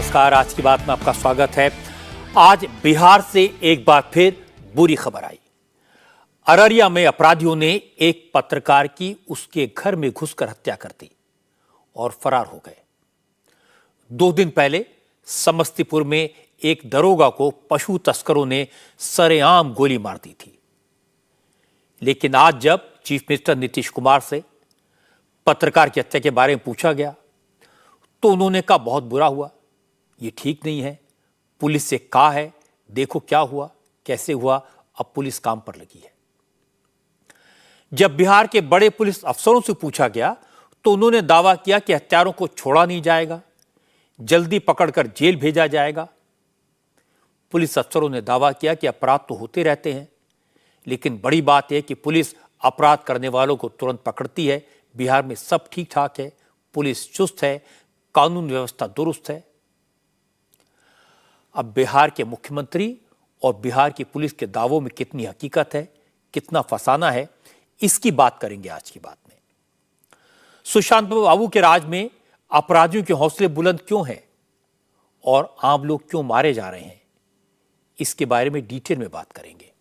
नमस्कार, आज की बात में आपका स्वागत है। आज बिहार से एक बार फिर बुरी खबर आई। अररिया में अपराधियों ने एक पत्रकार की उसके घर में घुसकर हत्या कर दी और फरार हो गए। 2 दिन पहले समस्तीपुर में एक दरोगा को पशु तस्करों ने सरेआम गोली मार दी थी। लेकिन आज जब चीफ मिनिस्टर नीतीश कुमार से पत्रकार की हत्या के बारे में पूछा गया तो उन्होंने कहा बहुत बुरा हुआ, ये ठीक नहीं है, पुलिस से कहा है, देखो क्या हुआ, कैसे हुआ, अब पुलिस काम पर लगी है। जब बिहार के बड़े पुलिस अफसरों से पूछा गया तो उन्होंने दावा किया कि हत्यारों को छोड़ा नहीं जाएगा, जल्दी पकड़कर जेल भेजा जाएगा। पुलिस अफसरों ने दावा किया कि अपराध तो होते रहते हैं, लेकिन बड़ी बात यह कि पुलिस अपराध करने वालों को तुरंत पकड़ती है। बिहार में सब ठीक ठाक है, पुलिस चुस्त है, कानून व्यवस्था दुरुस्त है। अब बिहार के मुख्यमंत्री और बिहार की पुलिस के दावों में कितनी हकीकत है, कितना फसाना है, इसकी बात करेंगे आज की बात में। सुशांत बाबू के राज में अपराधियों के हौसले बुलंद क्यों हैं और आम लोग क्यों मारे जा रहे हैं, इसके बारे में डिटेल में बात करेंगे।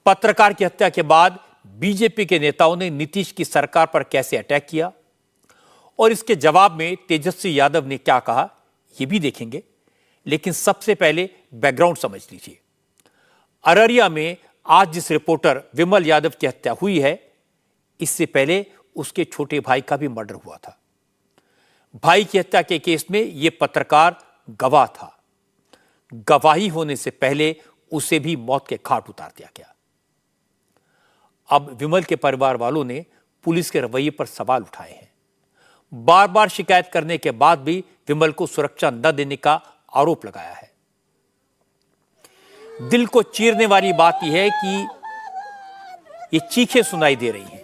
पत्रकार की हत्या के बाद बीजेपी के नेताओं ने नीतीश की सरकार पर कैसे अटैक किया और इसके जवाब में तेजस्वी यादव ने क्या कहा, यह भी देखेंगे। लेकिन सबसे पहले बैकग्राउंड समझ लीजिए। अररिया में आज जिस रिपोर्टर विमल यादव की हत्या हुई है, इससे पहले उसके छोटे भाई का भी मर्डर हुआ था। भाई की हत्या के केस में यह पत्रकार गवाह था। गवाही होने से पहले उसे भी मौत के घाट उतार दिया गया। अब विमल के परिवार वालों ने पुलिस के रवैये पर सवाल उठाए हैं। बार बार शिकायत करने के बाद भी विमल को सुरक्षा न देने का आरोप लगाया है। दिल को चीरने वाली बात यह है कि ये चीखें सुनाई दे रही हैं।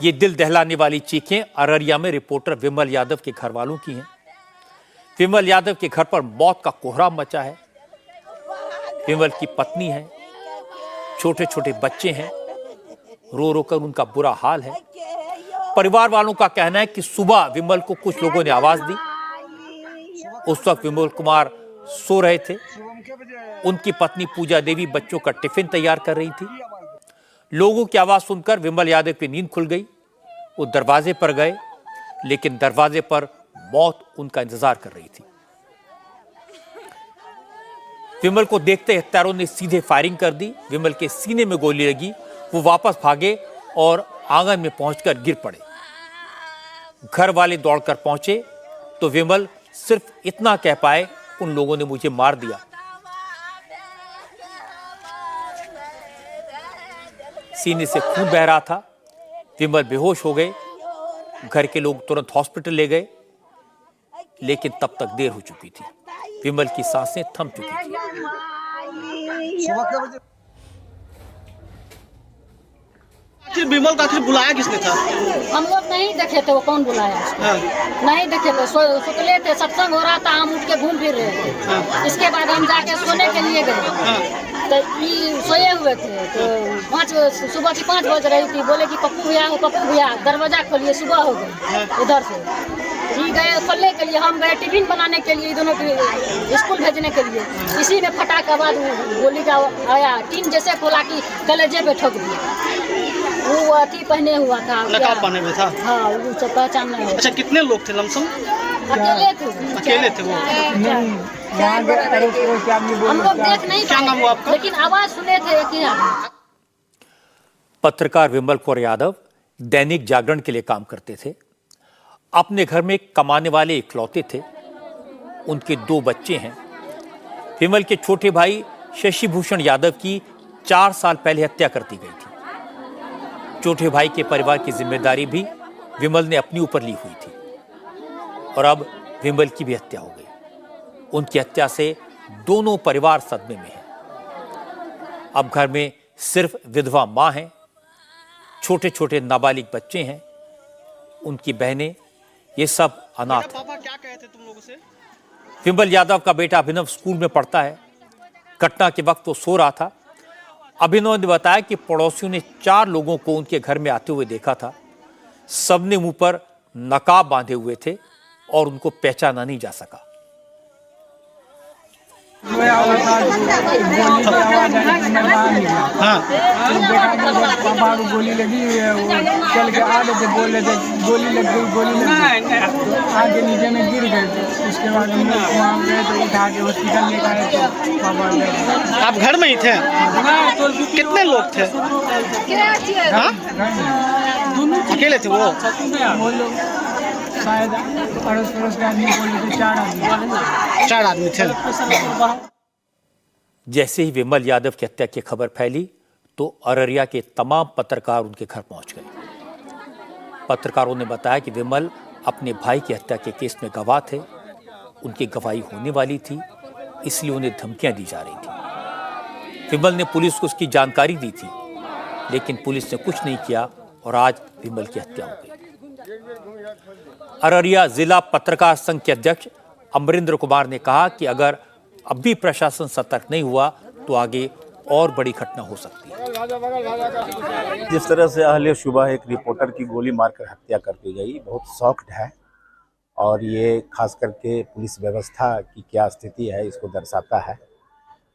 ये दिल दहलाने वाली चीखें अररिया में रिपोर्टर विमल यादव के घर वालों की हैं। विमल यादव के घर पर मौत का कोहराम मचा है। विमल की पत्नी है, छोटे छोटे बच्चे हैं, रो रो कर उनका बुरा हाल है। परिवार वालों का कहना है कि सुबह विमल को कुछ लोगों ने आवाज दी। उस वक्त विमल कुमार सो रहे थे। उनकी पत्नी पूजा देवी बच्चों का टिफिन तैयार कर रही थी। लोगों की आवाज सुनकर विमल यादव की नींद खुल गई। वो दरवाजे पर गए, लेकिन दरवाजे पर मौत उनका इंतजार कर रही थी। विमल को देखते हत्यारों ने सीधे फायरिंग कर दी। विमल के सीने में गोली लगी। वो वापस भागे और आंगन में पहुंचकर गिर पड़े। घर वाले दौड़कर पहुंचे तो विमल सिर्फ इतना कह पाए, उन लोगों ने मुझे मार दिया। सीने से खून बह रहा था। विमल बेहोश हो गए। घर के लोग तुरंत हॉस्पिटल ले गए, लेकिन तब तक देर हो चुकी थी। विमल की सांसें थम चुकी थी। आखिर विमल का आखिर बुलाया किसने था? हम लोग नहीं देखे थे, वो कौन बुलाया उसको? नहीं देखे थे, सुतले थे, सत्संग हो रहा था, हम उठ के घूम फिर रहे थे। इसके बाद हम जाके सोने के लिए गए तो सोए हुए थे। तो सुबह की 5 बज रही थी। बोले कि पप्पू भैया दरवाजा खोलिए, सुबह हो गई। इधर से ये गए खोलने के लिए, हम गए टिफिन बनाने के लिए, दोनों के स्कूल भेजने के लिए। इसी में फटाक के बाद गोली का आया, टीन जैसे खोला कि कलेजे पे ठोक दिया। वो अथी पहने हुआ था, नकाब पहने हुआ था। हाँ, वो सब पहचान नहीं है। अच्छा, कितने लोग थे लमसम? अकेले थे वो। हम लोग देख नहीं क्या नाम हुआ आपका? लेकिन आवाज सुने थे कि पत्रकार विमल कौर यादव दैनिक जागरण के लिए काम करते थे। अपने घर में कमाने वाले इकलौते थे। उनके 2 बच्चे हैं। विमल के छोटे भाई शशि भूषण यादव की 4 साल पहले हत्या कर दी गई थी। छोटे भाई के परिवार की जिम्मेदारी भी विमल ने अपनी ऊपर ली हुई थी और अब विमल की भी हत्या हो गई। उनकी हत्या से दोनों परिवार सदमे में हैं। अब घर में सिर्फ विधवा मां है, छोटे छोटे नाबालिग बच्चे हैं, उनकी बहनें, ये सब अनाथ हैं। पापा क्या कहे थे तुम लोगों से? विमल यादव का बेटा अभिनव स्कूल में पढ़ता है। घटना के वक्त वो सो रहा था। अभिनव ने बताया कि पड़ोसियों ने 4 लोगों को उनके घर में आते हुए देखा था। सबने मुंह पर नकाब बांधे हुए थे और उनको पहचाना नहीं जा सका। पापा को गोली लगी, वो चल के आ रहे थे, बोल रहे थे गोली लग गई, गोली लग गई, आगे नीचे में गिर गए। उसके बाद हम लोग वहाँ गए तो उठा के हॉस्पिटल ले गए तो पापा गए। आप घर में ही थे? कितने लोग थे? हाँ? अकेले थे वो लोग शायद अड़ोस पड़ोस के आदमी बोल रहे थे 4 आदमी 4 आदमी थे। जैसे ही विमल यादव की हत्या की खबर फैली तो अररिया के तमाम पत्रकार उनके घर पहुंच गए। पत्रकारों ने बताया कि विमल अपने भाई की हत्या के केस में गवाह थे। उनकी गवाही होने वाली थी, इसलिए उन्हें धमकियां दी जा रही थी। विमल ने पुलिस को उसकी जानकारी दी थी, लेकिन पुलिस ने कुछ नहीं किया और आज विमल की हत्या हो गई। अररिया जिला पत्रकार संघ के अध्यक्ष अमरिंद्र कुमार ने कहा कि अगर अब भी प्रशासन सतर्क नहीं हुआ तो आगे और बड़ी घटना हो सकती है। जिस तरह से अहले सुबह एक रिपोर्टर की गोली मारकर हत्या कर दी गई, बहुत शॉक्ड है और ये खास करके पुलिस व्यवस्था की क्या स्थिति है इसको दर्शाता है।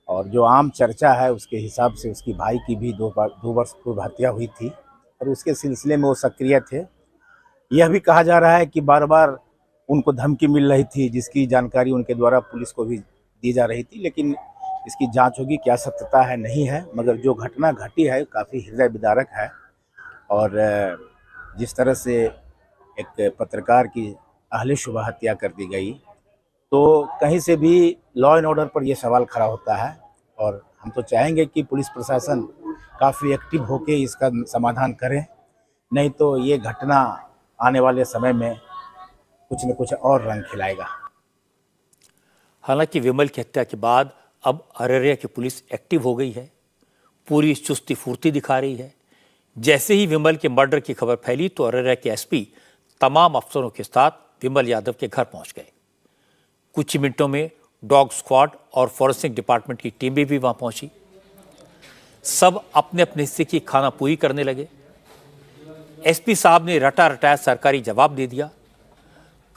और जो आम चर्चा है उसके हिसाब से उसकी भाई की भी 2 वर्ष पूर्व हत्या हुई थी और उसके सिलसिले में वो सक्रिय थे। यह भी कहा जा रहा है कि बार बार उनको धमकी मिल रही थी, जिसकी जानकारी उनके द्वारा पुलिस को भी दी जा रही थी, लेकिन इसकी जांच होगी, क्या सत्यता है नहीं है। मगर जो घटना घटी है काफ़ी हृदय विदारक है और जिस तरह से एक पत्रकार की अहले सुबह हत्या कर दी गई तो कहीं से भी लॉ एंड ऑर्डर पर यह सवाल खड़ा होता है। और हम तो चाहेंगे कि पुलिस प्रशासन काफ़ी एक्टिव होकर इसका समाधान करें, नहीं तो ये घटना आने वाले समय में कुछ न कुछ और रंग खिलाएगा। हालांकि विमल की हत्या के बाद अब अररिया की पुलिस एक्टिव हो गई है, पूरी चुस्ती फुर्ती दिखा रही है। जैसे ही विमल के मर्डर की खबर फैली तो अररिया के एसपी तमाम अफसरों के साथ विमल यादव के घर पहुंच गए। कुछ ही मिनटों में डॉग स्क्वाड और फॉरेंसिक डिपार्टमेंट की टीमें भी वहां पहुंची। सब अपने अपने हिस्से की खाना पूरी करने लगे। एसपी साहब ने रटा रटाया सरकारी जवाब दे दिया।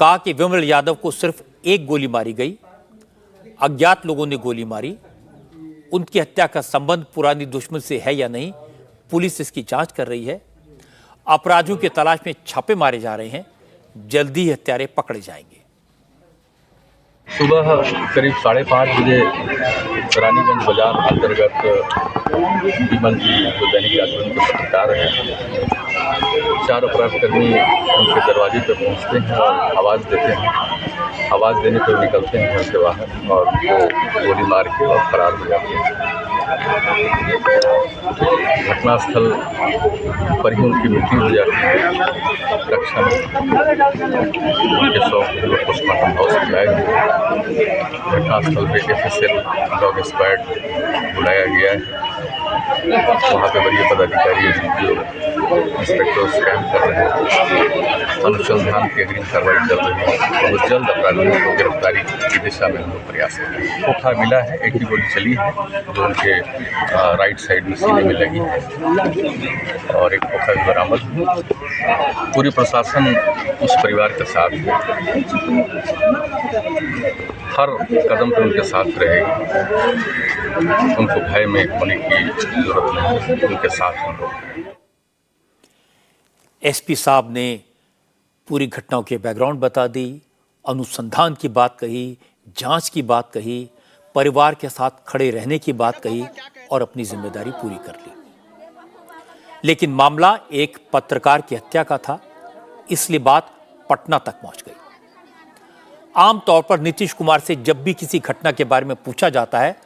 कहा कि विमल यादव को सिर्फ एक गोली मारी गई, अज्ञात लोगों ने गोली मारी। उनकी हत्या का संबंध पुरानी दुश्मन से है या नहीं, पुलिस इसकी जांच कर रही है। अपराधियों की तलाश में छापे मारे जा रहे हैं, जल्दी ही हत्यारे पकड़े जाएंगे। सुबह करीब 5:30 बजे रानीगंज बाजार अंतर्गत विमल जी जो दैनिक जागरण के पत्रकार हैं, 4 अपराधकर्मी उनके दरवाजे पर पहुंचते हैं और आवाज़ देते हैं। आवाज़ देने पर निकलते हैं घर से बाहर और उनको गोली मार के और फरार हो जाते हैं। घटनास्थल पर ही उनकी मृत्यु हो जाती है। रक्षा में उनके शव पोस्टमार्टम हाउस में लाया गया। घटनास्थल पर FSL डॉग स्क्वाड बुलाया गया है। वहाँ पे वरीय पदाधिकारी जो इंस्पेक्टर स्कैन कर रहे हैं, अनुसंधान की अग्रिम कार्रवाई चल रही है। बहुत जल्द अपराधियों को गिरफ्तारी की दिशा में हम लोग प्रयास कर रहे हैं। खोखा मिला है, एक ही गोली चली है जो उनके राइट साइड में सीने में लगी है और एक खोखा भी बरामद। पूरी प्रशासन उस परिवार के साथ है, हर कदम पर उनके साथ रहेगी। उनको भय में होने की जरूरत नहीं, उनके साथ हम लोग। एसपी साहब ने पूरी घटनाओं के बैकग्राउंड बता दी, अनुसंधान की बात कही, जांच की बात कही, परिवार के साथ खड़े रहने की बात कही और अपनी जिम्मेदारी पूरी कर ली। लेकिन मामला एक पत्रकार की हत्या का था, इसलिए बात पटना तक पहुंच गई। आमतौर पर नीतीश कुमार से जब भी किसी घटना के बारे में पूछा जाता है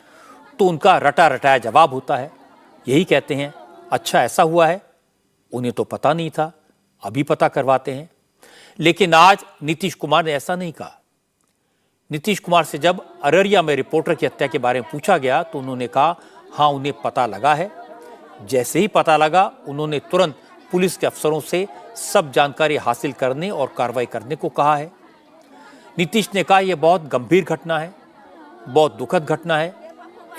तो उनका रटा रटाया जवाब होता है। यही कहते हैं, अच्छा ऐसा हुआ है, उन्हें तो पता नहीं था, अभी पता करवाते हैं। लेकिन आज नीतीश कुमार ने ऐसा नहीं कहा। नीतीश कुमार से जब अररिया में रिपोर्टर की हत्या के बारे में पूछा गया तो उन्होंने कहा, हाँ उन्हें पता लगा है। जैसे ही पता लगा उन्होंने तुरंत पुलिस के अफसरों से सब जानकारी हासिल करने और कार्रवाई करने को कहा है। नीतीश ने कहा यह बहुत गंभीर घटना है, बहुत दुखद घटना है,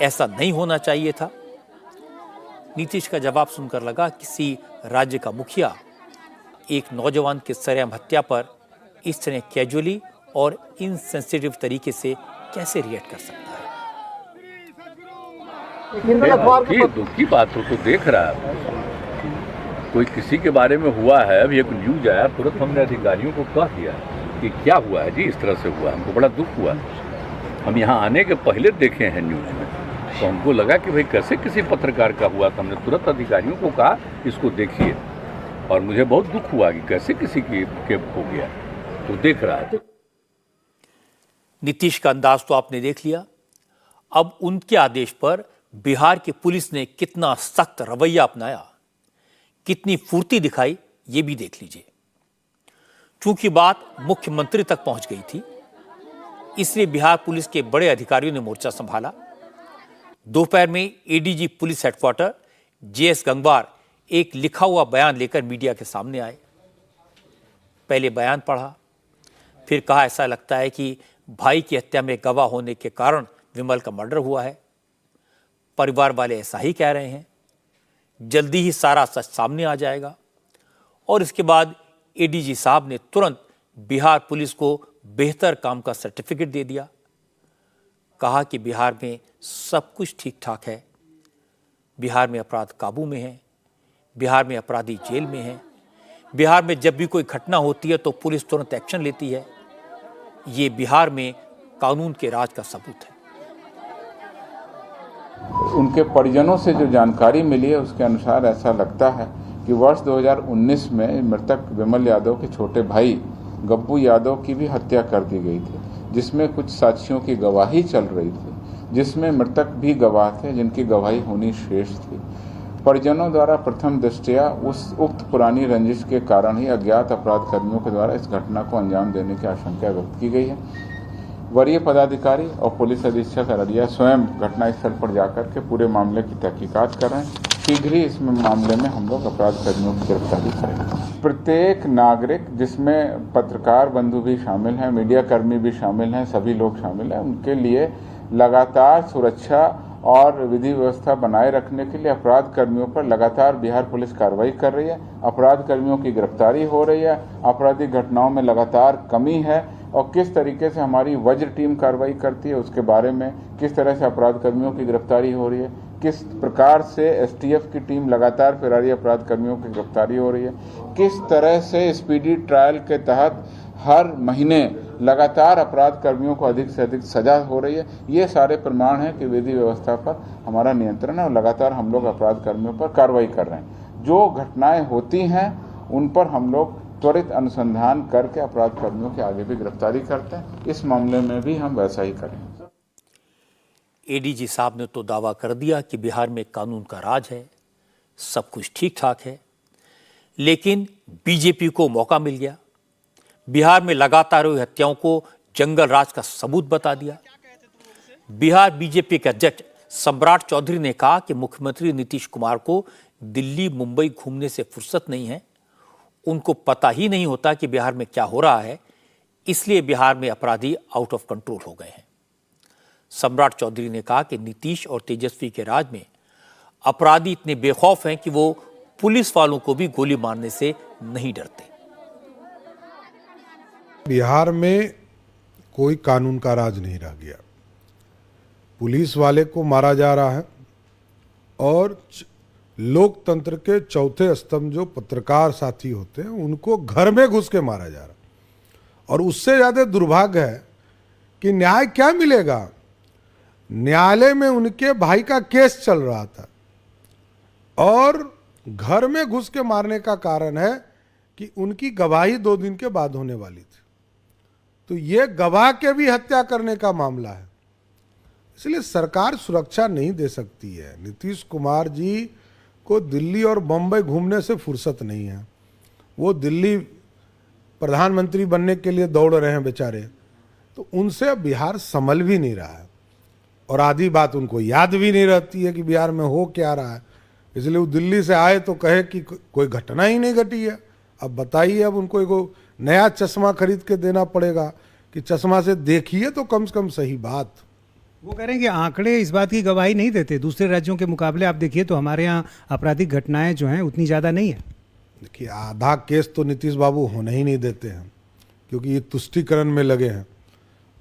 ऐसा नहीं होना चाहिए था। नीतीश का जवाब सुनकर लगा किसी राज्य का मुखिया एक नौजवान की सरेआम हत्या पर इस तरह कैजुअली और इनसेंसिटिव तरीके से कैसे रिएक्ट कर सकता है। दुख की बात हो तो देख रहा है, कोई किसी के बारे में हुआ है, अभी एक न्यूज आया, तुरंत हमने अधिकारियों को कह दिया कि क्या हुआ है जी, इस तरह से हुआ, हमको बड़ा दुख हुआ। हम यहाँ आने के पहले देखे हैं न्यूज में, तो हमको लगा कि भाई कैसे किसी पत्रकार का हुआ, तो हमने तुरंत अधिकारियों को कहा इसको देखिए, और मुझे बहुत दुख हुआ कि कैसे किसी की हो गया, तो देख रहा है। नीतीश का अंदाज तो आपने देख लिया। अब उनके आदेश पर बिहार की पुलिस ने कितना सख्त रवैया अपनाया, कितनी फुर्ती दिखाई, ये भी देख लीजिए। चूंकि बात मुख्यमंत्री तक पहुंच गई थी, इसलिए बिहार पुलिस के बड़े अधिकारियों ने मोर्चा संभाला। दोपहर में ADG police headquarter JS Gangwar एक लिखा हुआ बयान लेकर मीडिया के सामने आए। पहले बयान पढ़ा, फिर कहा ऐसा लगता है कि भाई की हत्या में गवाह होने के कारण विमल का मर्डर हुआ है। परिवार वाले ऐसा ही कह रहे हैं, जल्दी ही सारा सच सामने आ जाएगा। और इसके बाद एडीजी साहब ने तुरंत बिहार पुलिस को बेहतर काम का सर्टिफिकेट दे दिया। कहा कि बिहार में सब कुछ ठीक ठाक है, बिहार में अपराध काबू में है, बिहार में अपराधी जेल में है, बिहार में जब भी कोई घटना होती है तो पुलिस तुरंत एक्शन लेती है। ये बिहार में कानून के राज का सबूत है। उनके परिजनों से जो जानकारी मिली है उसके अनुसार ऐसा लगता है कि वर्ष 2019 में मृतक विमल यादव के छोटे भाई गब्बू यादव की भी हत्या कर दी गई थी, जिसमें कुछ साक्ष्यों की गवाही चल रही थी, जिसमें मृतक भी गवाह थे जिनकी गवाही होनी शेष थी। परिजनों द्वारा प्रथम दृष्टया उस उक्त पुरानी रंजिश के कारण ही अज्ञात अपराध कर्मियों के द्वारा इस घटना को अंजाम देने की आशंका व्यक्त की गई है। वरीय पदाधिकारी और पुलिस अधीक्षक अररिया स्वयं घटनास्थल पर जाकर के पूरे मामले की तहकीकात कर रहे हैं। शीघ्र ही इस मामले में हम लोग अपराध कर्मियों की गिरफ्तारी करेंगे। प्रत्येक नागरिक, जिसमें पत्रकार बंधु भी शामिल हैं, मीडिया कर्मी भी शामिल हैं, सभी लोग शामिल हैं, उनके लिए लगातार सुरक्षा और विधि व्यवस्था बनाए रखने के लिए अपराध कर्मियों पर लगातार बिहार पुलिस कार्रवाई कर रही है। अपराध कर्मियों की गिरफ्तारी हो रही है, आपराधिक घटनाओं में लगातार कमी है, और किस तरीके से हमारी वज्र टीम कार्रवाई करती है उसके बारे में, किस तरह से अपराध कर्मियों की गिरफ्तारी हो रही है, किस प्रकार से एसटीएफ की टीम लगातार फरारी अपराध कर्मियों की गिरफ्तारी हो रही है, किस तरह से स्पीडी ट्रायल के तहत हर महीने लगातार अपराध कर्मियों को अधिक से अधिक सजा हो रही है। ये सारे प्रमाण हैं कि विधि व्यवस्था पर हमारा नियंत्रण है और लगातार हम लोग अपराध कर्मियों पर कार्रवाई कर रहे हैं। जो घटनाएं होती हैं उन पर हम लोग त्वरित अनुसंधान करके अपराध कर्मियों के आगे भी गिरफ्तारी करते हैं। इस मामले में भी हम वैसा ही करेंगे। एडीजी साहब ने तो दावा कर दिया कि बिहार में कानून का राज है, सब कुछ ठीक ठाक है, लेकिन बीजेपी को मौका मिल गया। बिहार में लगातार हुई हत्याओं को जंगल राज का सबूत बता दिया। बिहार बीजेपी के अध्यक्ष सम्राट चौधरी ने कहा कि मुख्यमंत्री नीतीश कुमार को दिल्ली मुंबई घूमने से फुर्सत नहीं है, उनको पता ही नहीं होता कि बिहार में क्या हो रहा है, इसलिए बिहार में अपराधी आउट ऑफ कंट्रोल हो गए हैं। सम्राट चौधरी ने कहा कि नीतीश और तेजस्वी के राज में अपराधी इतने बेखौफ हैं कि वो पुलिस वालों को भी गोली मारने से नहीं डरते। बिहार में कोई कानून का राज नहीं रह गया, पुलिस वाले को मारा जा रहा है और लोकतंत्र के चौथे स्तंभ जो पत्रकार साथी होते हैं उनको घर में घुस के मारा जा रहा है। और उससे ज़्यादा दुर्भाग्य है कि न्याय क्या मिलेगा। न्यायालय में उनके भाई का केस चल रहा था और घर में घुस के मारने का कारण है कि उनकी गवाही 2 दिन के बाद होने वाली थी। तो ये गवाह के भी हत्या करने का मामला है, इसलिए सरकार सुरक्षा नहीं दे सकती है। नीतीश कुमार जी को दिल्ली और बम्बई घूमने से फुर्सत नहीं है, वो दिल्ली प्रधानमंत्री बनने के लिए दौड़ रहे हैं बेचारे, तो उनसे बिहार संभल भी नहीं रहा है और आधी बात उनको याद भी नहीं रहती है कि बिहार में हो क्या रहा है। इसलिए वो दिल्ली से आए तो कहे कि कोई घटना ही नहीं घटी है। अब बताइए, अब उनको एक नया चश्मा खरीद के देना पड़ेगा कि चश्मा से देखिए तो कम से कम सही बात। वो कह रहे हैं कि आंकड़े इस बात की गवाही नहीं देते, दूसरे राज्यों के मुकाबले आप देखिए तो हमारे यहाँ आपराधिक घटनाएं जो हैं उतनी ज़्यादा नहीं है। देखिए, आधा केस तो नीतीश बाबू होने ही नहीं देते हैं, क्योंकि ये तुष्टीकरण में लगे हैं।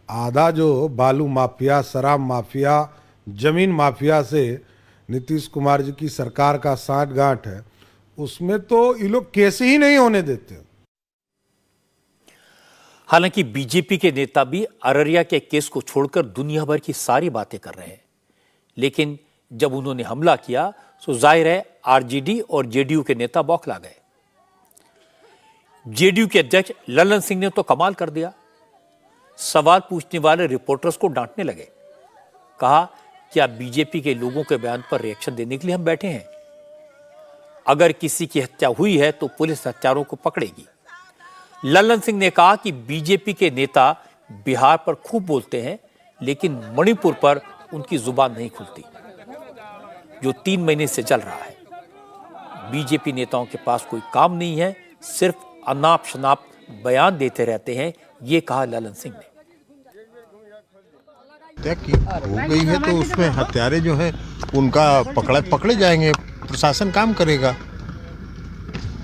आधा जो बालू माफिया, शराब माफिया, जमीन माफिया से नीतीश कुमार जी की सरकार का साठगांठ है, उसमें तो ये लोग केस ही नहीं होने देते। हालांकि बीजेपी के नेता भी अररिया के केस को छोड़कर दुनिया भर की सारी बातें कर रहे हैं, लेकिन जब उन्होंने हमला किया तो जाहिर है आरजेडी और जेडीयू के नेता बौखला गए। जेडीयू के अध्यक्ष ललन सिंह ने तो कमाल कर दिया, सवाल पूछने वाले रिपोर्टर्स को डांटने लगे। कहा कि आप बीजेपी के लोगों के बयान पर रिएक्शन देने के लिए हम बैठे हैं, अगर किसी की हत्या हुई है तो पुलिस हत्यारों को पकड़ेगी। ललन सिंह ने कहा कि बीजेपी के नेता बिहार पर खूब बोलते हैं, लेकिन मणिपुर पर उनकी जुबान नहीं खुलती, जो 3 महीने से चल रहा है। बीजेपी नेताओं के पास कोई काम नहीं है, सिर्फ अनाप शनाप बयान देते रहते हैं, ये कहा ललन सिंह ने। हत्या की हो गई है तो उसमें हत्यारे जो है उनका पकड़े जाएंगे, प्रशासन काम करेगा।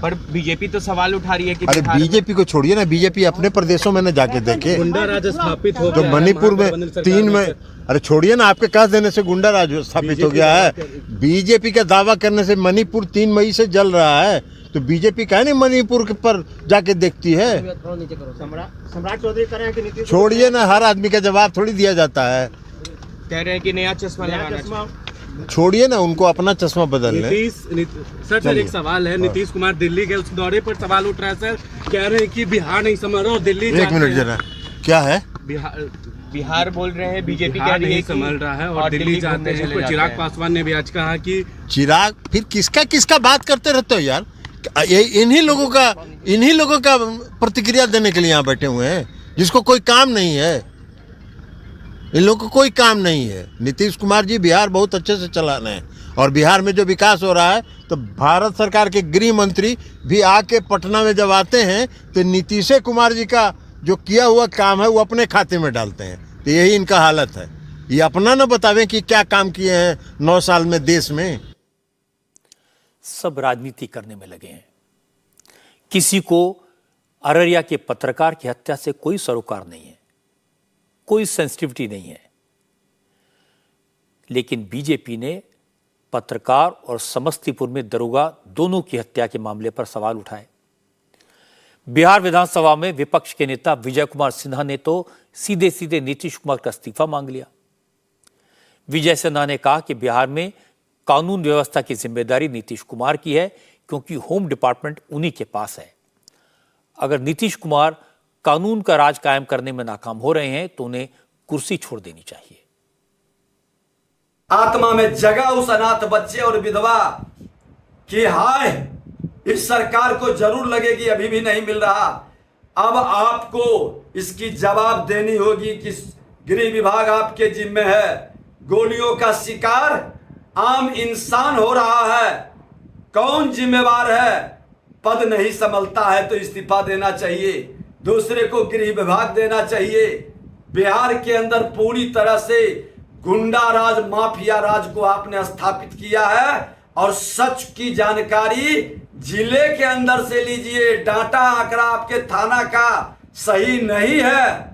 पर बीजेपी तो सवाल उठा रही है कि अरे बीजेपी को छोड़िए ना, बीजेपी अपने प्रदेशों में न जाके देखे। गुंडा राज स्थापित हो गया तो मणिपुर में 3 में, अरे छोड़िए ना, आपके कह देने से गुंडा राज स्थापित हो गया है। बीजेपी का दावा करने से मणिपुर 3 मई से जल रहा है, तो बीजेपी कहे नहीं मणिपुर के पर जाके देखती है। सम्राट चौधरी कह रहे हैं कि छोड़िए ना, हर आदमी का जवाब थोड़ी दिया जाता है। कह रहे हैं कि नया चश्मा लगाना, छोड़िए ना, उनको अपना चश्मा बदल ले। सर एक सवाल है, नीतीश कुमार दिल्ली गए, उस दौरे पर सवाल उठ रहा है सर, कह रहे हैं कि बिहार नहीं संभल रहा और दिल्ली। एक मिनट जरा, क्या है? बिहार बोल रहे हैं, बीजेपी कह रही है संभल रहा है और दिल्ली जाते हैं। चिराग पासवान ने भी आज कहा कि चिराग, फिर किसका बात करते रहते हो यार? इन्हीं लोगों का प्रतिक्रिया देने के लिए यहाँ बैठे हुए हैं, जिसको कोई काम नहीं है। इन लोगों को कोई काम नहीं है। नीतीश कुमार जी बिहार बहुत अच्छे से चला रहे हैं, और बिहार में जो विकास हो रहा है, तो भारत सरकार के गृह मंत्री भी आके पटना में जब आते हैं तो नीतीश कुमार जी का जो किया हुआ काम है वो अपने खाते में डालते हैं। तो यही इनका हालत है, ये अपना न बतावें कि क्या काम किए हैं 9 साल में देश में। सब राजनीति करने में लगे हैं। किसी को अररिया के पत्रकार की हत्या से कोई सरोकार नहीं है, कोई सेंसिटिविटी नहीं है, लेकिन बीजेपी ने पत्रकार और समस्तीपुर में दरोगा दोनों की हत्या के मामले पर सवाल उठाए। बिहार विधानसभा में विपक्ष के नेता विजय कुमार सिन्हा ने तो सीधे सीधे नीतीश कुमार का इस्तीफा मांग लिया। विजय सिन्हा ने कहा कि बिहार में कानून व्यवस्था की जिम्मेदारी नीतीश कुमार की है, क्योंकि होम डिपार्टमेंट उन्हीं के पास है। अगर नीतीश कुमार कानून का राज कायम करने में नाकाम हो रहे हैं तो उन्हें कुर्सी छोड़ देनी चाहिए। आत्मा में जगा उस अनाथ बच्चे और विधवा कि हाय, इस सरकार को जरूर लगेगी अभी भी नहीं मिल रहा। अब आपको इसकी जवाब देनी होगी कि गृह विभाग आपके जिम्मे है। गोलियों का शिकार आम इंसान हो रहा है, कौन जिम्मेवार है? पद नहीं संभलता है तो इस्तीफा देना चाहिए, दूसरे को गृह विभाग देना चाहिए। बिहार के अंदर पूरी तरह से गुंडा राज, माफिया राज को आपने स्थापित किया है, और सच की जानकारी जिले के अंदर से लीजिए। डाटा आंकड़ा आपके थाना का सही नहीं है।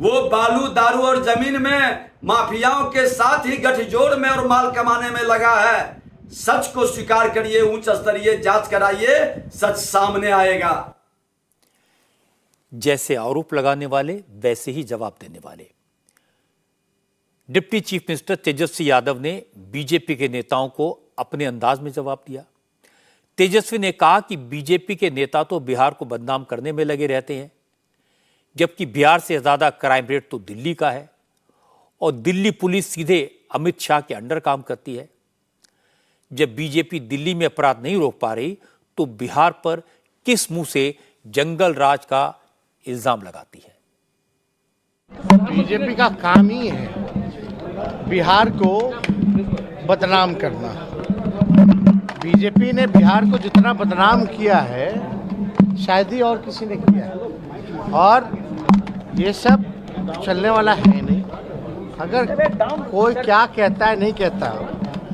वो बालू, दारू और जमीन में माफियाओं के साथ ही गठजोड़ में और माल कमाने में लगा है। सच को स्वीकार करिए, उच्च स्तरीय जांच कराइए, सच सामने आएगा। जैसे आरोप लगाने वाले वैसे ही जवाब देने वाले। Deputy chief minister Tejashwi Yadav ने बीजेपी के नेताओं को अपने अंदाज में जवाब दिया। तेजस्वी ने कहा कि बीजेपी के नेता तो बिहार को बदनाम करने में लगे रहते हैं, जबकि बिहार से ज्यादा क्राइम रेट तो दिल्ली का है, और दिल्ली पुलिस सीधे अमित शाह के अंडर काम करती है। जब बीजेपी दिल्ली में अपराध नहीं रोक पा रही तो बिहार पर किस मुंह से जंगल राज का इल्जाम लगाती है? बीजेपी का काम ही है बिहार को बदनाम करना। बीजेपी ने बिहार को जितना बदनाम किया है शायद ही और किसी ने किया है, और ये सब चलने वाला है नहीं। अगर कोई क्या कहता है नहीं कहता,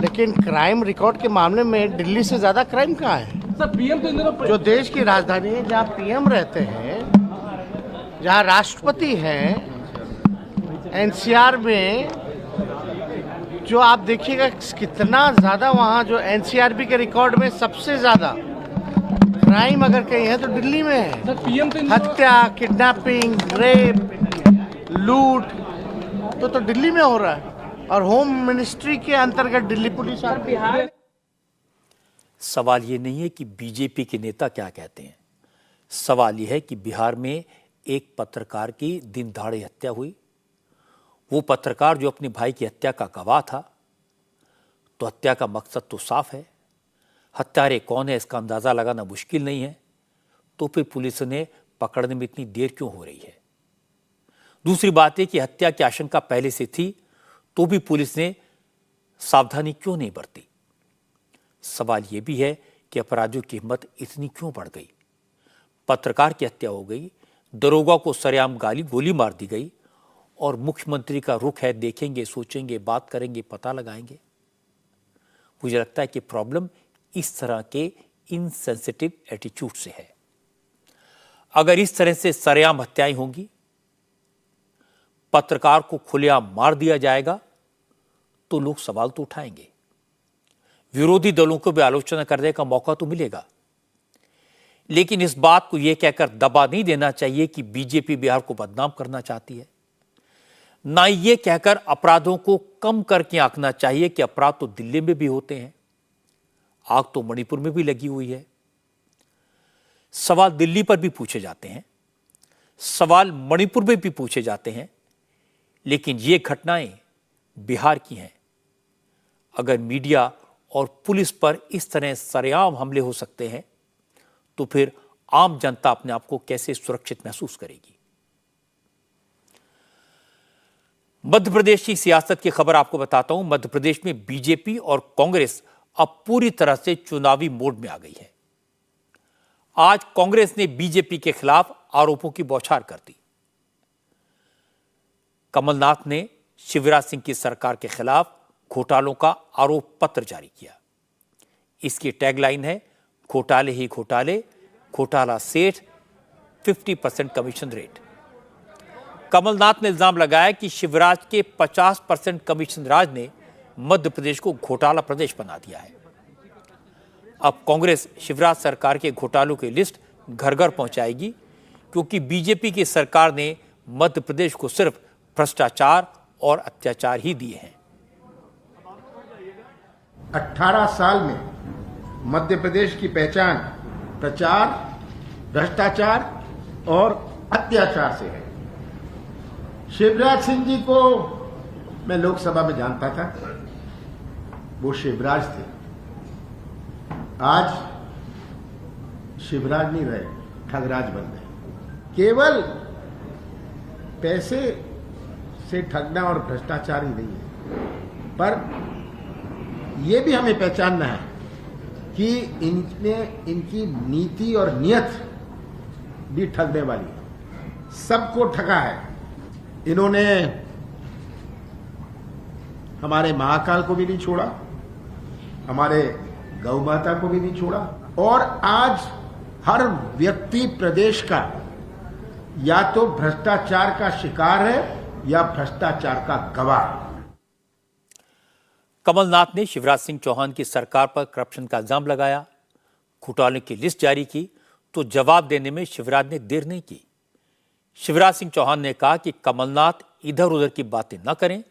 लेकिन क्राइम रिकॉर्ड के मामले में दिल्ली से ज़्यादा क्राइम कहाँ है? जो देश की राजधानी है, जहाँ पीएम रहते हैं, जहाँ राष्ट्रपति हैं, एनसीआर में जो आप देखिएगा कितना ज़्यादा वहाँ जो एनसीआरबी के रिकॉर्ड में सबसे ज़्यादा क्राइम अगर कहीं है तो दिल्ली में है। हत्या, किडनैपिंग, रेप, लूट तो दिल्ली में हो रहा है और होम मिनिस्ट्री के अंतर्गत दिल्ली पुलिस आती है। बिहार सवाल ये नहीं है कि बीजेपी के नेता क्या कहते हैं, सवाल ये है कि बिहार में एक पत्रकार की दिन दहाड़े हत्या हुई। वो पत्रकार जो अपने भाई की हत्या का गवाह था, तो हत्या का मकसद तो साफ है, हत्यारे कौन है इसका अंदाजा लगाना मुश्किल नहीं है, तो फिर पुलिस ने पकड़ने में इतनी देर क्यों हो रही है? दूसरी बात है कि हत्या की आशंका पहले से थी, तो भी पुलिस ने सावधानी क्यों नहीं बरती? सवाल यह भी है कि अपराधियों की हिम्मत इतनी क्यों बढ़ गई? पत्रकार की हत्या हो गई, दरोगा को सरेआम गोली मार दी गई, और मुख्यमंत्री का रुख है देखेंगे, सोचेंगे, बात करेंगे, पता लगाएंगे। मुझे लगता है कि प्रॉब्लम इस तरह के इनसेंसिटिव एटीट्यूड से है। अगर इस तरह से सरेआम हत्याएं होंगी, पत्रकार को खुलेआम मार दिया जाएगा, तो लोग सवाल तो उठाएंगे, विरोधी दलों को भी आलोचना करने का मौका तो मिलेगा। लेकिन इस बात को यह कहकर दबा नहीं देना चाहिए कि बीजेपी बिहार को बदनाम करना चाहती है, ना ये कहकर अपराधों को कम करके आंकना चाहिए कि अपराध तो दिल्ली में भी होते हैं, आग तो मणिपुर में भी लगी हुई है। सवाल दिल्ली पर भी पूछे जाते हैं, सवाल मणिपुर में भी पूछे जाते हैं, लेकिन ये घटनाएं बिहार की हैं। अगर मीडिया और पुलिस पर इस तरह सरेआम हमले हो सकते हैं, तो फिर आम जनता अपने आप को कैसे सुरक्षित महसूस करेगी? मध्य प्रदेश की सियासत की खबर आपको बताता हूं। मध्य प्रदेश में बीजेपी और कांग्रेस अब पूरी तरह से चुनावी मोड में आ गई है। आज कांग्रेस ने बीजेपी के खिलाफ आरोपों की बौछार कर दी। कमलनाथ ने शिवराज सिंह की सरकार के खिलाफ घोटालों का आरोप पत्र जारी किया। इसकी टैगलाइन है, घोटाले ही घोटाले, घोटाला सेठ, 50% कमीशन रेट। कमलनाथ ने इल्जाम लगाया कि शिवराज के 50% कमीशन राज ने मध्य प्रदेश को घोटाला प्रदेश बना दिया है। अब कांग्रेस शिवराज सरकार के घोटालों की लिस्ट घर घर पहुंचाएगी, क्योंकि बीजेपी की सरकार ने मध्य प्रदेश को सिर्फ भ्रष्टाचार और अत्याचार ही दिए हैं। 18 साल में मध्य प्रदेश की पहचान प्रचार, भ्रष्टाचार और अत्याचार से है। शिवराज सिंह जी को मैं लोकसभा में जानता था, वो शिवराज थे। आज शिवराज नहीं रहे, ठगराज बन गए। केवल पैसे से ठगना और भ्रष्टाचार ही नहीं है, पर यह भी हमें पहचानना है कि इनमें इनकी नीति और नियत भी ठगने वाली है। सबको ठगा है इन्होंने। हमारे महाकाल को भी नहीं छोड़ा, हमारे गौ माता को भी नहीं छोड़ा, और आज हर व्यक्ति प्रदेश का या तो भ्रष्टाचार का शिकार है या भ्रष्टाचार का गवाह। कमलनाथ ने शिवराज सिंह चौहान की सरकार पर करप्शन का इल्जाम लगाया, घोटाले की लिस्ट जारी की, तो जवाब देने में शिवराज ने देर नहीं की। शिवराज सिंह चौहान ने कहा कि कमलनाथ इधर उधर की बातें न करें,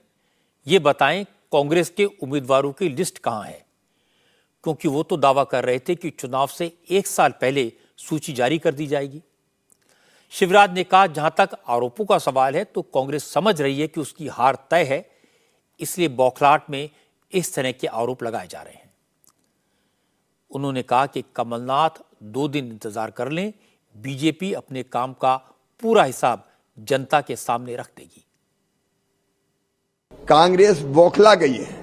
ये बताएं कांग्रेस के उम्मीदवारों की लिस्ट कहां है, क्योंकि वो तो दावा कर रहे थे कि चुनाव से 1 साल पहले सूची जारी कर दी जाएगी। शिवराज ने कहा, जहां तक आरोपों का सवाल है तो कांग्रेस समझ रही है कि उसकी हार तय है, इसलिए बौखलाहट में इस तरह के आरोप लगाए जा रहे हैं। उन्होंने कहा कि कमलनाथ 2 दिन इंतजार कर लें, बीजेपी अपने काम का पूरा हिसाब जनता के सामने रख देगी। कांग्रेस बौखला गई है,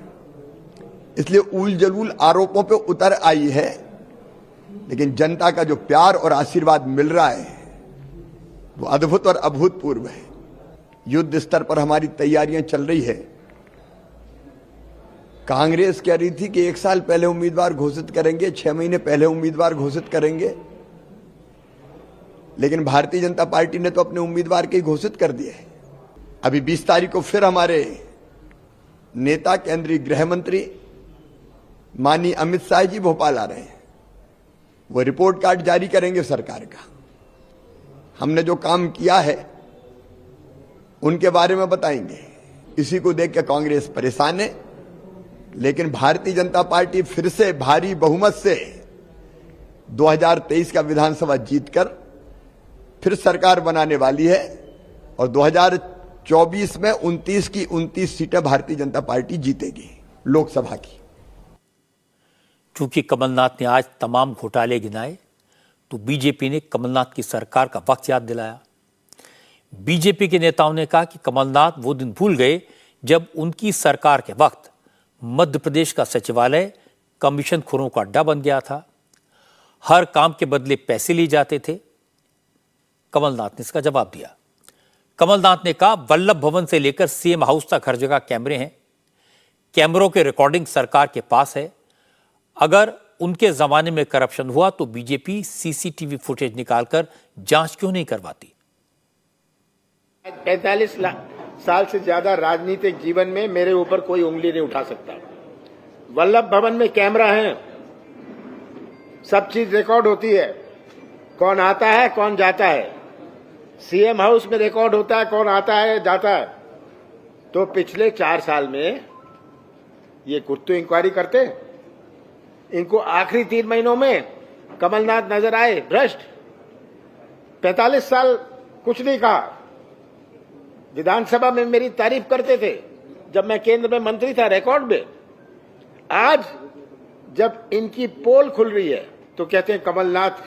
इसलिए उल जलूल आरोपों पे उतर आई है, लेकिन जनता का जो प्यार और आशीर्वाद मिल रहा है वो अद्भुत और अभूतपूर्व है। युद्ध स्तर पर हमारी तैयारियां चल रही है। कांग्रेस कह रही थी कि 1 साल पहले उम्मीदवार घोषित करेंगे, 6 महीने पहले उम्मीदवार घोषित करेंगे, लेकिन भारतीय जनता पार्टी ने तो अपने उम्मीदवार के घोषित कर दिए। अभी 20 तारीख को फिर हमारे नेता केंद्रीय गृह मंत्री माननीय अमित शाह जी भोपाल आ रहे हैं। वो रिपोर्ट कार्ड जारी करेंगे सरकार का। हमने जो काम किया है उनके बारे में बताएंगे। इसी को देख के कांग्रेस परेशान है, लेकिन भारतीय जनता पार्टी फिर से भारी बहुमत से 2023 का विधानसभा जीतकर फिर सरकार बनाने वाली है और 2024 में 29 की 29 सीटें भारतीय जनता पार्टी जीतेगी लोकसभा की। चूंकि कमलनाथ ने आज तमाम घोटाले गिनाए, तो बीजेपी ने कमलनाथ की सरकार का वक्त याद दिलाया। बीजेपी के नेताओं ने कहा कि कमलनाथ वो दिन भूल गए जब उनकी सरकार के वक्त मध्य प्रदेश का सचिवालय कमीशन खोरों का अड्डा बन गया था, हर काम के बदले पैसे लिए जाते थे। कमलनाथ ने इसका जवाब दिया। कमलनाथ ने कहा, वल्लभ भवन से लेकर सीएम हाउस तक हर जगह कैमरे हैं, कैमरों के रिकॉर्डिंग सरकार के पास है। अगर उनके जमाने में करप्शन हुआ तो बीजेपी सीसीटीवी फुटेज निकालकर जांच क्यों नहीं करवाती? 45 साल से ज्यादा राजनीतिक जीवन में मेरे ऊपर कोई उंगली नहीं उठा सकता। वल्लभ भवन में कैमरा है, सब चीज रिकॉर्ड होती है, कौन आता है कौन जाता है। सीएम हाउस में रिकॉर्ड होता है कौन आता है जाता है। तो पिछले 4 साल में ये कुछ तो इंक्वायरी करते, इनको आखिरी 3 महीनों में कमलनाथ नजर आए भ्रष्ट। 45 साल कुछ नहीं कहा, विधानसभा में मेरी तारीफ करते थे जब मैं केंद्र में मंत्री था, रिकॉर्ड में। आज जब इनकी पोल खुल रही है तो कहते हैं कमलनाथ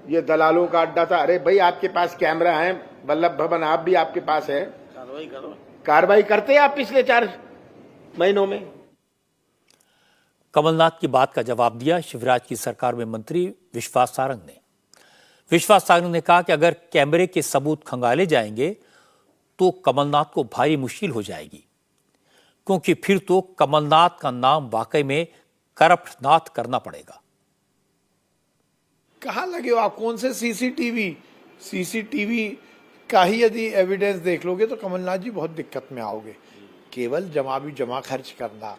ये दलालों का अड्डा था। अरे भाई, आपके पास कैमरा है, वल्लभ भवन आप भी आपके पास है, कार्रवाई करो। कार्रवाई करते हैं आप पिछले 4 महीनों में। कमलनाथ की बात का जवाब दिया शिवराज की सरकार में मंत्री विश्वास सारंग ने। विश्वास सारंग ने कहा कि अगर कैमरे के सबूत खंगाले जाएंगे तो कमलनाथ को भारी मुश्किल हो जाएगी, क्योंकि फिर तो कमलनाथ का नाम वाकई में करप्टनाथ करना पड़ेगा। कहाँ लगे हो आप? कौन से सीसीटीवी का ही यदि एविडेंस देख लोगे तो कमलनाथ जी बहुत दिक्कत में आओगे। केवल जमा खर्च करना,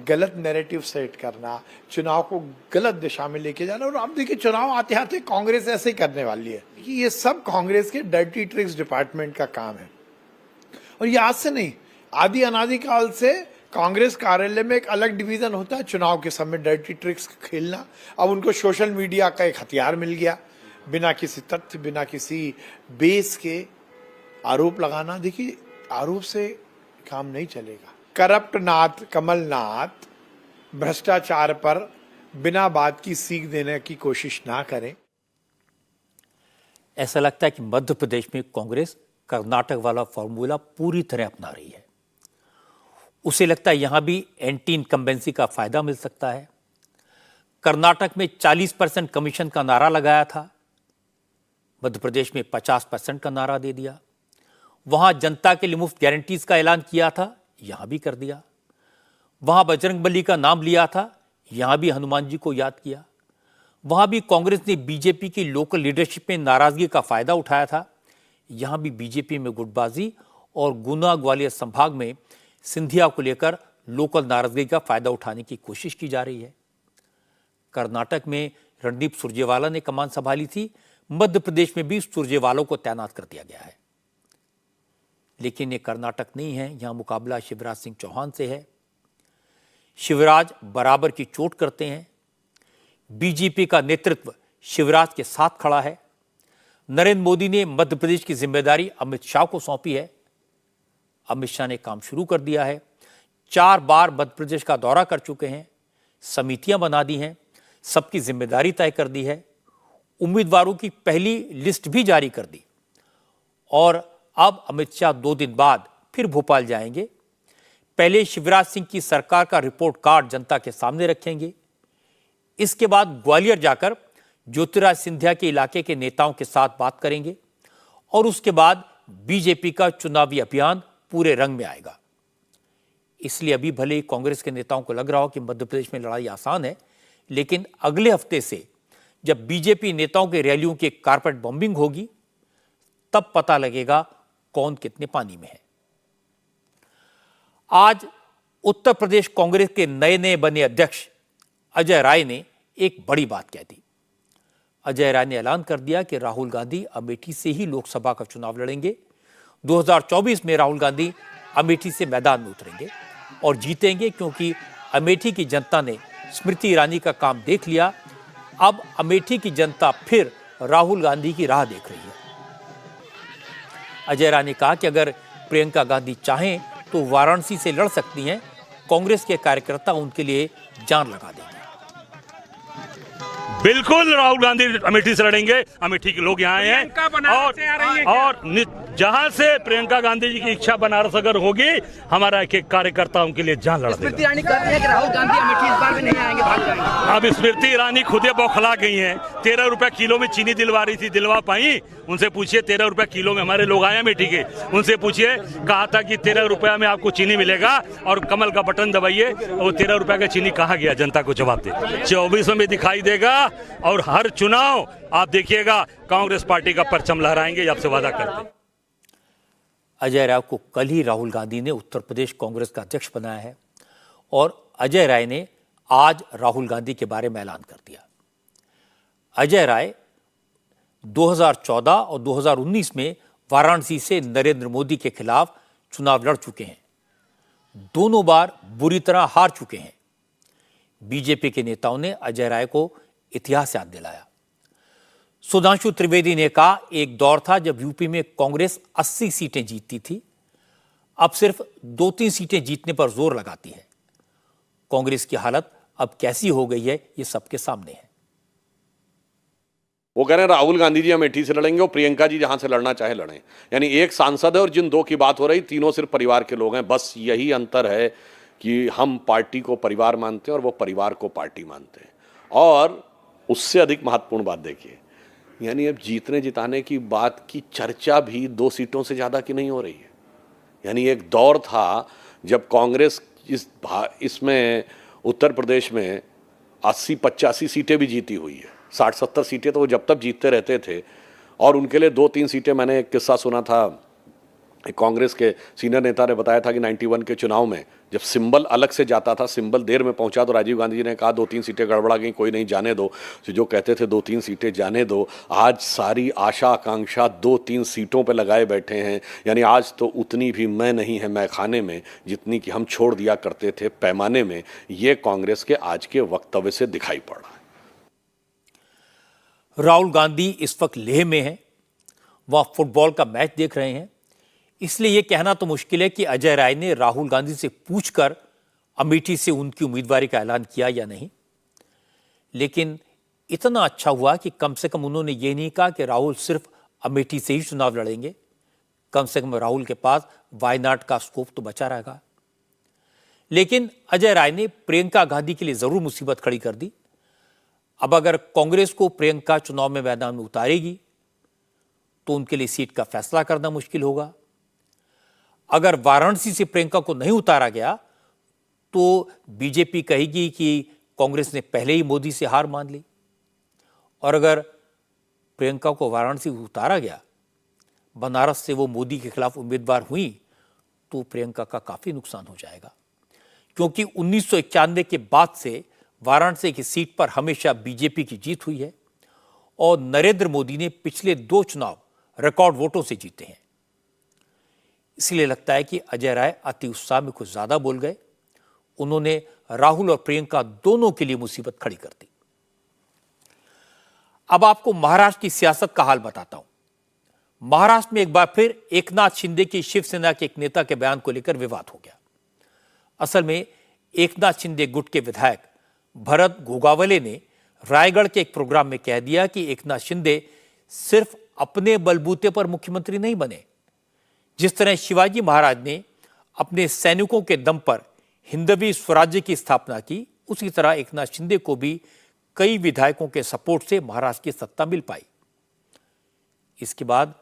गलत नैरेटिव सेट करना, चुनाव को गलत दिशा में लेके जाना। और आप देखिए, चुनाव आते आते कांग्रेस ऐसे ही करने वाली है कि ये सब कांग्रेस के डर्टी ट्रिक्स डिपार्टमेंट का काम है। और ये आज से नहीं, आदि अनादि काल से कांग्रेस कार्यालय में एक अलग डिवीजन होता है चुनाव के समय डर्टी ट्रिक्स खेलना। अब उनको सोशल मीडिया का एक हथियार मिल गया, बिना किसी तथ्य, बिना किसी बेस के आरोप लगाना। देखिए, आरोप से काम नहीं चलेगा। करप्टनाथ कमलनाथ भ्रष्टाचार पर बिना बात की सीख देने की कोशिश ना करें। ऐसा लगता है कि मध्य प्रदेश में कांग्रेस कर्नाटक वाला फॉर्मूला पूरी तरह अपना रही है। उसे लगता है यहां भी एंटी इनकम्बेंसी का फायदा मिल सकता है। कर्नाटक में 40% कमीशन का नारा लगाया था, मध्य प्रदेश में 50% का नारा दे दिया। वहां जनता के लिए मुफ्त गारंटीज का ऐलान किया था, यहां भी कर दिया। वहां बजरंगबली का नाम लिया था, यहां भी हनुमान जी को याद किया। वहां भी कांग्रेस ने बीजेपी की लोकल लीडरशिप में नाराजगी का फायदा उठाया था, यहां भी बीजेपी में गुटबाजी और गुना ग्वालियर संभाग में सिंधिया को लेकर लोकल नाराजगी का फायदा उठाने की कोशिश की जा रही है। कर्नाटक में रणदीप सुरजेवाला ने कमान संभाली थी, मध्य प्रदेश में भी सुरजेवालों को तैनात कर दिया गया है। लेकिन ये कर्नाटक नहीं है, यहां मुकाबला शिवराज सिंह चौहान से है। शिवराज बराबर की चोट करते हैं। बीजेपी का नेतृत्व शिवराज के साथ खड़ा है। नरेंद्र मोदी ने मध्य प्रदेश की जिम्मेदारी अमित शाह को सौंपी है। अमित शाह ने काम शुरू कर दिया है। 4 बार मध्य प्रदेश का दौरा कर चुके हैं, समितियां बना दी हैं, सबकी जिम्मेदारी तय कर दी है, उम्मीदवारों की पहली लिस्ट भी जारी कर दी। और अब अमित शाह 2 दिन बाद फिर भोपाल जाएंगे। पहले शिवराज सिंह की सरकार का रिपोर्ट कार्ड जनता के सामने रखेंगे। इसके बाद ग्वालियर जाकर ज्योतिरादित्य सिंधिया के इलाके के नेताओं के साथ बात करेंगे और उसके बाद बीजेपी का चुनावी अभियान पूरे रंग में आएगा। इसलिए अभी भले ही कांग्रेस के नेताओं को लग रहा हो कि मध्य प्रदेश में लड़ाई आसान है, लेकिन अगले हफ्ते से जब बीजेपी नेताओं के रैलियों की कारपेट बॉम्बिंग होगी, तब पता लगेगा कौन कितने पानी में है। आज उत्तर प्रदेश कांग्रेस के नए बने अध्यक्ष अजय राय ने एक बड़ी बात कह दी। अजय राय ने ऐलान कर दिया कि राहुल गांधी अमेठी से ही लोकसभा का चुनाव लड़ेंगे। 2024 में राहुल गांधी अमेठी से मैदान में उतरेंगे और जीतेंगे, क्योंकि अमेठी की जनता ने स्मृति ईरानी का काम देख लिया। अब अमेठी की जनता फिर राहुल गांधी की राह देख रही है। अजय राय ने कहा कि अगर प्रियंका गांधी चाहें तो वाराणसी से लड़ सकती हैं। कांग्रेस के कार्यकर्ता उनके लिए जान लगा देंगे। बिल्कुल राहुल गांधी अमेठी से लड़ेंगे। अमेठी के लोग यहाँ आए हैं और जहां से प्रियंका गांधी जी की इच्छा बनारस अगर होगी, हमारा एक कार्यकर्ता उनके लिए जान लड़ा देगा। स्मृति ईरानी कहती है कि राहुल गांधी अमेठी इस बार भी नहीं आएंगे, भाग जाएंगे। अब स्मृति ईरानी खुद ही बौखला गई हैं। 13 रुपए किलो में चीनी दिलवा रही थी, दिलवा पाई? उनसे पूछिए, 13 रुपए किलो में हमारे लोग आए अमेठी के, उनसे पूछिए। कहा था कि 13 रुपया में आपको चीनी मिलेगा और कमल का बटन दबाइए, वो 13 रुपए का चीनी कहाँ गया? जनता को जवाब दे। 24 में दिखाई देगा और हर चुनाव आप देखिएगा कांग्रेस पार्टी का परचम लहराएंगे, आपसे वादा करते। अजय राय को कल ही राहुल गांधी ने उत्तर प्रदेश कांग्रेस का अध्यक्ष बनाया है और अजय राय ने आज राहुल गांधी के बारे में ऐलान कर दिया। अजय राय 2014 और 2019 में वाराणसी से नरेंद्र मोदी के खिलाफ चुनाव लड़ चुके हैं। दोनों बार बुरी तरह हार चुके हैं। बीजेपी के नेताओं ने अजय राय को इतिहास याद दिलाया। सुधांशु त्रिवेदी ने कहा, एक दौर था जब यूपी में कांग्रेस 80 सीटें जीतती थी, अब सिर्फ 2-3 सीटें जीतने पर जोर लगाती है। कांग्रेस की हालत अब कैसी हो गई है, ये सबके सामने है। वो कह रहे हैं राहुल गांधी जी अमेठी से लड़ेंगे और प्रियंका जी जहां से लड़ना चाहे लड़ें। यानी एक सांसद है और जिन दो की बात हो रही, तीनों सिर्फ परिवार के लोग हैं। बस यही अंतर है कि हम पार्टी को परिवार मानते हैं और वो परिवार को पार्टी मानते हैं। और उससे अधिक महत्वपूर्ण बात देखिए, यानी अब जीतने जिताने की बात की चर्चा भी 2 सीटों से ज़्यादा की नहीं हो रही है। यानी एक दौर था जब कांग्रेस इसमें उत्तर प्रदेश में 80-85 सीटें भी जीती हुई है। 60-70 सीटें तो वो जब तक जीतते रहते थे और उनके लिए 2-3 सीटें, मैंने एक किस्सा सुना था, कांग्रेस के सीनियर नेता ने बताया था कि 91 के चुनाव में जब सिंबल अलग से जाता था, सिंबल देर में पहुंचा तो राजीव गांधी जी ने कहा 2-3 सीटें गड़बड़ा गई, कोई नहीं जाने दो। तो जो कहते थे 2-3 सीटें जाने दो, आज सारी आशा आकांक्षा 2-3 सीटों पर लगाए बैठे हैं। यानी आज तो उतनी भी मैं नहीं है मैखाने में जितनी कि हम छोड़ दिया करते थे पैमाने में। ये कांग्रेस के आज के वक्तव्य से दिखाई पड़ रहा है। राहुल गांधी इस वक्त लेह में है, वह फुटबॉल का मैच देख रहे हैं। इसलिए यह कहना तो मुश्किल है कि अजय राय ने राहुल गांधी से पूछकर अमेठी से उनकी उम्मीदवारी का ऐलान किया या नहीं। लेकिन इतना अच्छा हुआ कि कम से कम उन्होंने ये नहीं कहा कि राहुल सिर्फ अमेठी से ही चुनाव लड़ेंगे। कम से कम राहुल के पास वायनाड का स्कोप तो बचा रहेगा। लेकिन अजय राय ने प्रियंका गांधी के लिए जरूर मुसीबत खड़ी कर दी। अब अगर कांग्रेस को प्रियंका चुनाव में मैदान में उतारेगी तो उनके लिए सीट का फैसला करना मुश्किल होगा। अगर वाराणसी से प्रियंका को नहीं उतारा गया तो बीजेपी कहेगी कि कांग्रेस ने पहले ही मोदी से हार मान ली। और अगर प्रियंका को वाराणसी उतारा गया, बनारस से वो मोदी के खिलाफ उम्मीदवार हुई, तो प्रियंका का काफी नुकसान हो जाएगा। क्योंकि 1991 के बाद से वाराणसी की सीट पर हमेशा बीजेपी की जीत हुई है और नरेंद्र मोदी ने पिछले 2 चुनाव रिकॉर्ड वोटों से जीते हैं। इसलिए लगता है कि अजय राय अति उत्साह में कुछ ज्यादा बोल गए। उन्होंने राहुल और प्रियंका दोनों के लिए मुसीबत खड़ी कर दी। अब आपको महाराष्ट्र की सियासत का हाल बताता हूं। महाराष्ट्र में एक बार फिर एकनाथ शिंदे की शिवसेना के एक नेता के बयान को लेकर विवाद हो गया। असल में एकनाथ शिंदे गुट के विधायक भरत गोगावले ने रायगढ़ के एक प्रोग्राम में कह दिया कि एकनाथ शिंदे सिर्फ अपने बलबूते पर मुख्यमंत्री नहीं बने। जिस तरह शिवाजी महाराज ने अपने सैनिकों के दम पर हिंदवी स्वराज्य की स्थापना की, उसी तरह एकनाथ शिंदे को भी कई विधायकों के सपोर्ट से महाराष्ट्र की सत्ता मिल पाई। इसके बाद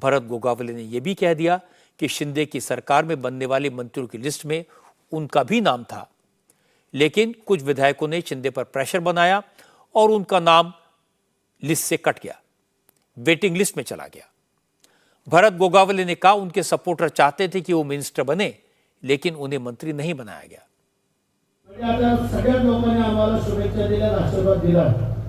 भरत गोगावले ने यह भी कह दिया कि शिंदे की सरकार में बनने वाले मंत्रियों की लिस्ट में उनका भी नाम था, लेकिन कुछ विधायकों ने शिंदे पर प्रेशर बनाया और उनका नाम लिस्ट से कट गया, वेटिंग लिस्ट में चला गया। भरत गोगावले ने कहा उनके सपोर्टर चाहते थे कि वो मिनिस्टर बने, लेकिन उन्हें मंत्री नहीं बनाया गया।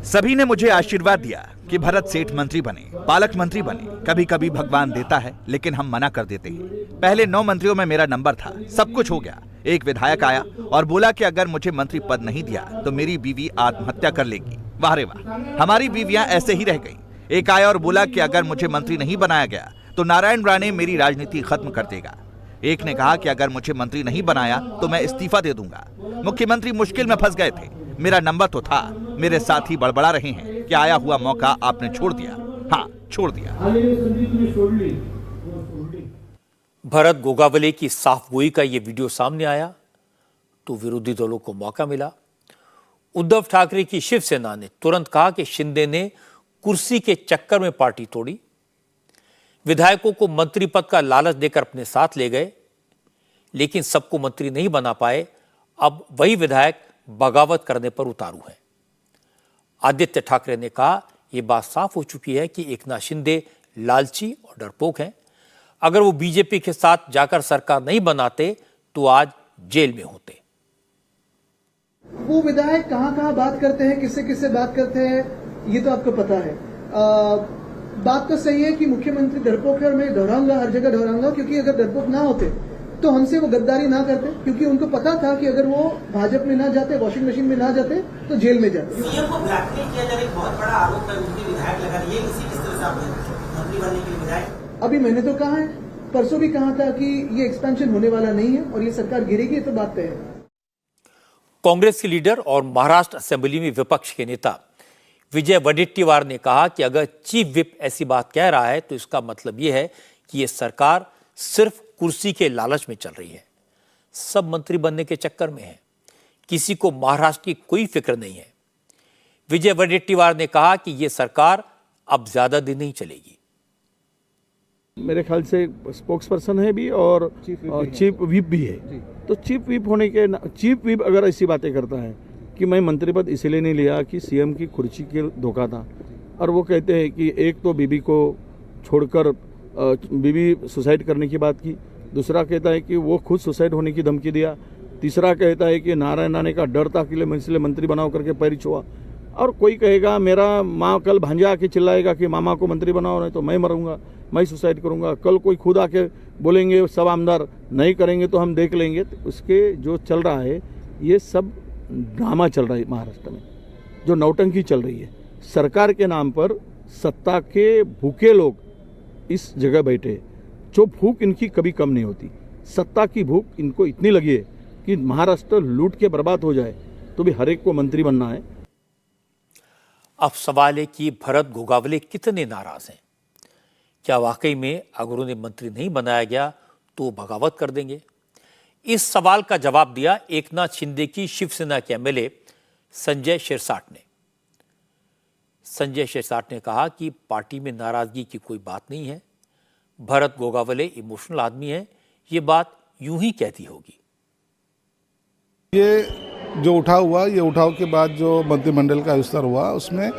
सभी ने मुझे आशीर्वाद दिया कि भरत सेठ मंत्री बने, पालक मंत्री बने। कभी कभी भगवान देता है, लेकिन हम मना कर देते हैं। पहले 9 मंत्रियों में मेरा नंबर था, सब कुछ हो गया। एक विधायक आया और बोला कि अगर मुझे मंत्री पद नहीं दिया तो मेरी बीवी आत्महत्या कर लेगी। वाह रे वाह, हमारी बीवियां ऐसे ही रह गई। एक आया और बोला कि अगर मुझे मंत्री नहीं बनाया गया तो नारायण राणे मेरी राजनीति खत्म कर देगा। एक ने कहा कि अगर मुझे मंत्री नहीं बनाया तो मैं इस्तीफा दे दूंगा। मुख्यमंत्री मुश्किल में फंस गए थे। मेरा नंबर तो था, मेरे साथी बड़बड़ा रहे हैं कि आया हुआ मौका आपने छोड़ दिया। हाँ, छोड़ दिया। भरत गोगावले की साफगोई का यह वीडियो सामने आया तो विरोधी दलों को मौका मिला। उद्धव ठाकरे की शिवसेना ने तुरंत कहा कि शिंदे ने कुर्सी के चक्कर में पार्टी तोड़ी, विधायकों को मंत्री पद का लालच देकर अपने साथ ले गए, लेकिन सबको मंत्री नहीं बना पाए। अब वही विधायक बगावत करने पर उतारू हैं। आदित्य ठाकरे ने कहा यह बात साफ हो चुकी है कि एकनाथ शिंदे लालची और डरपोक हैं। अगर वो बीजेपी के साथ जाकर सरकार नहीं बनाते तो आज जेल में होते। वो विधायक कहाँ बात करते हैं, किससे किससे बात करते हैं, ये तो आपको पता है। बात तो सही है कि मुख्यमंत्री डरपोक है और मैं दोहराऊंगा, हर जगह दोहराऊंगा, क्योंकि अगर डरपोक ना होते तो हमसे वो गद्दारी ना करते, क्योंकि उनको पता था कि अगर वो भाजपा में ना जाते, वॉशिंग मशीन में ना जाते तो जेल में जाते। सीएम को ब्लैकमेल किया जा रहा है, एक बहुत बड़ा आरोप है उनके विधायक लगा रही है। इसी किस तरह से आप मंत्री बनने के लिए विधायक? अभी मैंने तो कहा है, परसों भी कहा था कि ये एक्सपेंशन होने वाला नहीं है और ये सरकार गिरेगी, तो बात तय है। कांग्रेस के लीडर और महाराष्ट्र असेंबली में विपक्ष के नेता विजय वडेट्टीवार ने कहा कि अगर चीफ विप ऐसी बात कह रहा है तो इसका मतलब यह है कि यह सरकार सिर्फ कुर्सी के लालच में चल रही है, सब मंत्री बनने के चक्कर में है, किसी को महाराष्ट्र की कोई फिक्र नहीं है। विजय वडेट्टीवार ने कहा कि यह सरकार अब ज्यादा दिन नहीं चलेगी। मेरे ख्याल से स्पोक्स पर्सन है भी और चीफ विप भी है। तो चीफ विप होने के चीफ विप अगर ऐसी बातें करता है कि मैं मंत्री पद इसलिए नहीं लिया कि सीएम की कुर्सी के धोखा था, और वो कहते हैं कि एक तो बीबी को छोड़कर बीबी सुसाइड करने की बात की, दूसरा कहता है कि वो खुद सुसाइड होने की धमकी दिया, तीसरा कहता है कि नारायण राणे का डर था कि मैं इसलिए मंत्री बनाओ करके पैर छुआ, और कोई कहेगा मेरा माँ कल भांजा आके चिल्लाएगा कि मामा को मंत्री बनाओ नहीं तो मैं मरूंगा, मैं सुसाइड करूंगा। कल कोई खुद आके बोलेंगे सब आमदार नहीं करेंगे तो हम देख लेंगे। तो उसके जो चल रहा है ये सब ड्रामा चल रहा है महाराष्ट्र में, जो नौटंकी चल रही है। सरकार के नाम पर सत्ता के भूखे लोग इस जगह बैठे, जो भूख इनकी कभी कम नहीं होती। सत्ता की भूख इनको इतनी लगी है कि महाराष्ट्र लूट के बर्बाद हो जाए तो भी हर एक को मंत्री बनना है। अब सवाल है कि भरत गोगावले कितने नाराज हैं। क्या वाकई में अगर उन्हें मंत्री नहीं बनाया गया तो बगावत कर देंगे? इस सवाल का जवाब दिया एकनाथ शिंदे की शिवसेना के एमएलए संजय शिरसाट ने। संजय शिरसाट ने कहा कि पार्टी में नाराजगी की कोई बात नहीं है, भरत गोगावले इमोशनल आदमी है, ये बात यूं ही कहती होगी। ये जो उठाव के बाद जो मंत्रिमंडल का विस्तार हुआ उसमें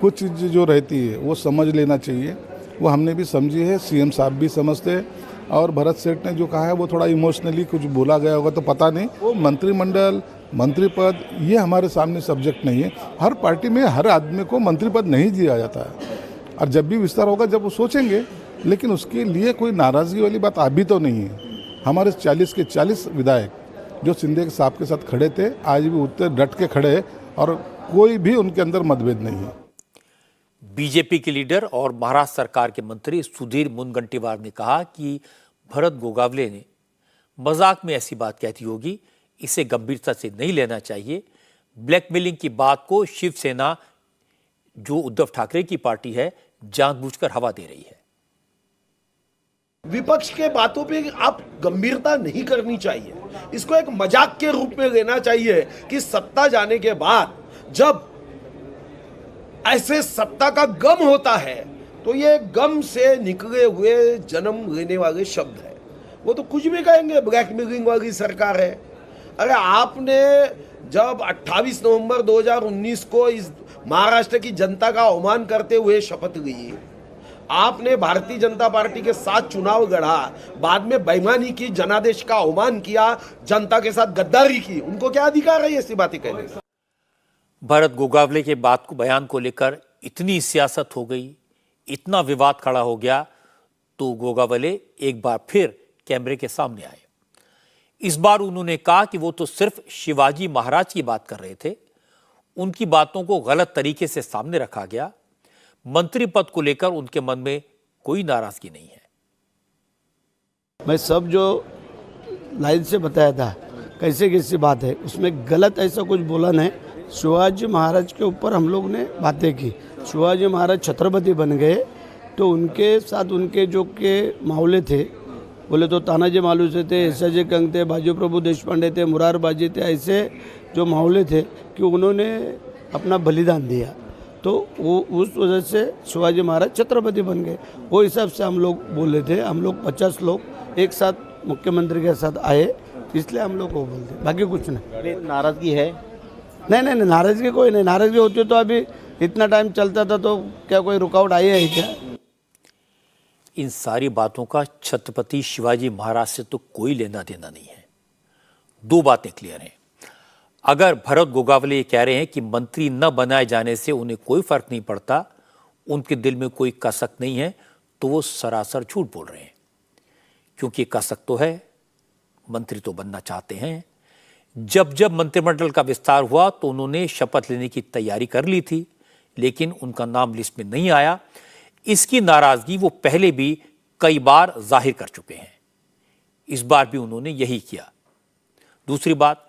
कुछ चीज़ जो रहती है वो समझ लेना चाहिए, वो हमने भी समझी है, सीएम साहब भी समझते हैं, और भरत सेठ ने जो कहा है वो थोड़ा इमोशनली कुछ बोला गया होगा तो पता नहीं। वो मंत्रिमंडल मंत्री पद ये हमारे सामने सब्जेक्ट नहीं है। हर पार्टी में हर आदमी को मंत्री पद नहीं दिया जाता है, और जब भी विस्तार होगा जब वो सोचेंगे, लेकिन उसके लिए कोई नाराज़गी वाली बात अभी तो नहीं है। हमारे 40 के 40 विधायक जो शिंदे के साहब के साथ खड़े थे आज भी उतने डट के खड़े, और कोई भी उनके अंदर मतभेद नहीं है। बीजेपी के लीडर और महाराष्ट्र सरकार के मंत्री सुधीर मुनगंटीवार ने कहा कि भरत गोगावले ने मजाक में ऐसी बात कहती होगी, इसे गंभीरता से नहीं लेना चाहिए। ब्लैकमेलिंग की बात को शिवसेना जो उद्धव ठाकरे की पार्टी है जानबूझकर हवा दे रही है। विपक्ष के बातों पे आप गंभीरता नहीं करनी चाहिए, इसको एक मजाक के रूप में लेना चाहिए कि सत्ता जाने के बाद जब ऐसे सत्ता का गम होता है तो ये गम से निकले हुए जन्म लेने वाले शब्द है। वो तो कुछ भी कहेंगे, ब्लैकमेलिंग वाली सरकार है। अरे आपने जब 28 नवंबर 2019 को इस महाराष्ट्र की जनता का अवमान करते हुए शपथ ली, आपने भारतीय जनता पार्टी के साथ चुनाव लड़ा, बाद में बेईमानी की, जनादेश का अवमान किया, जनता के साथ गद्दारी की, उनको क्या अधिकार है ऐसी बातें कहने का? भरत गोगावले के बयान को लेकर इतनी सियासत हो गई, इतना विवाद खड़ा हो गया, तो गोगावले एक बार फिर कैमरे के सामने आए। इस बार उन्होंने कहा कि वो तो सिर्फ शिवाजी महाराज की बात कर रहे थे, उनकी बातों को गलत तरीके से सामने रखा गया। मंत्री पद को लेकर उनके मन में कोई नाराजगी नहीं है। मैं सब जो लाइन से बताया था कैसे कैसी बात है, उसमें गलत ऐसा कुछ बोला नहीं। शिवाजी महाराज के ऊपर हम लोग ने बातें की। शिवाजी महाराज छत्रपति बन गए तो उनके साथ उनके जो के मावले थे, बोले तो तानाजी मालुसरे थे, एसाजी कंग थे, बाजी प्रभु देशपांडे थे, मुरारबाजी थे, ऐसे जो मावले थे कि उन्होंने अपना बलिदान दिया, तो वो उस वजह से शिवाजी महाराज छत्रपति बन गए। वो हिसाब से हम लोग बोले थे। हम लोग 50 लोग एक साथ मुख्यमंत्री के साथ आए, इसलिए हम लोग को बोलते, बाकी कुछ नहीं। नाराजगी है? नहीं, नाराजगी कोई नहीं। नाराजगी होती तो अभी इतना टाइम चलता था, तो क्या कोई रुकावट आई है क्या? इन सारी बातों का छत्रपति शिवाजी महाराज से तो कोई लेना देना नहीं है। दो बातें क्लियर हैं। अगर भरत गोगावले ये कह रहे हैं कि मंत्री न बनाए जाने से उन्हें कोई फर्क नहीं पड़ता, उनके दिल में कोई कसक नहीं है, तो वो सरासर झूठ बोल रहे हैं। क्योंकि कसक तो है, मंत्री तो बनना चाहते हैं। जब जब मंत्रिमंडल का विस्तार हुआ तो उन्होंने शपथ लेने की तैयारी कर ली थी, लेकिन उनका नाम लिस्ट में नहीं आया। इसकी नाराजगी वो पहले भी कई बार जाहिर कर चुके हैं। इस बार भी उन्होंने यही किया। दूसरी बात,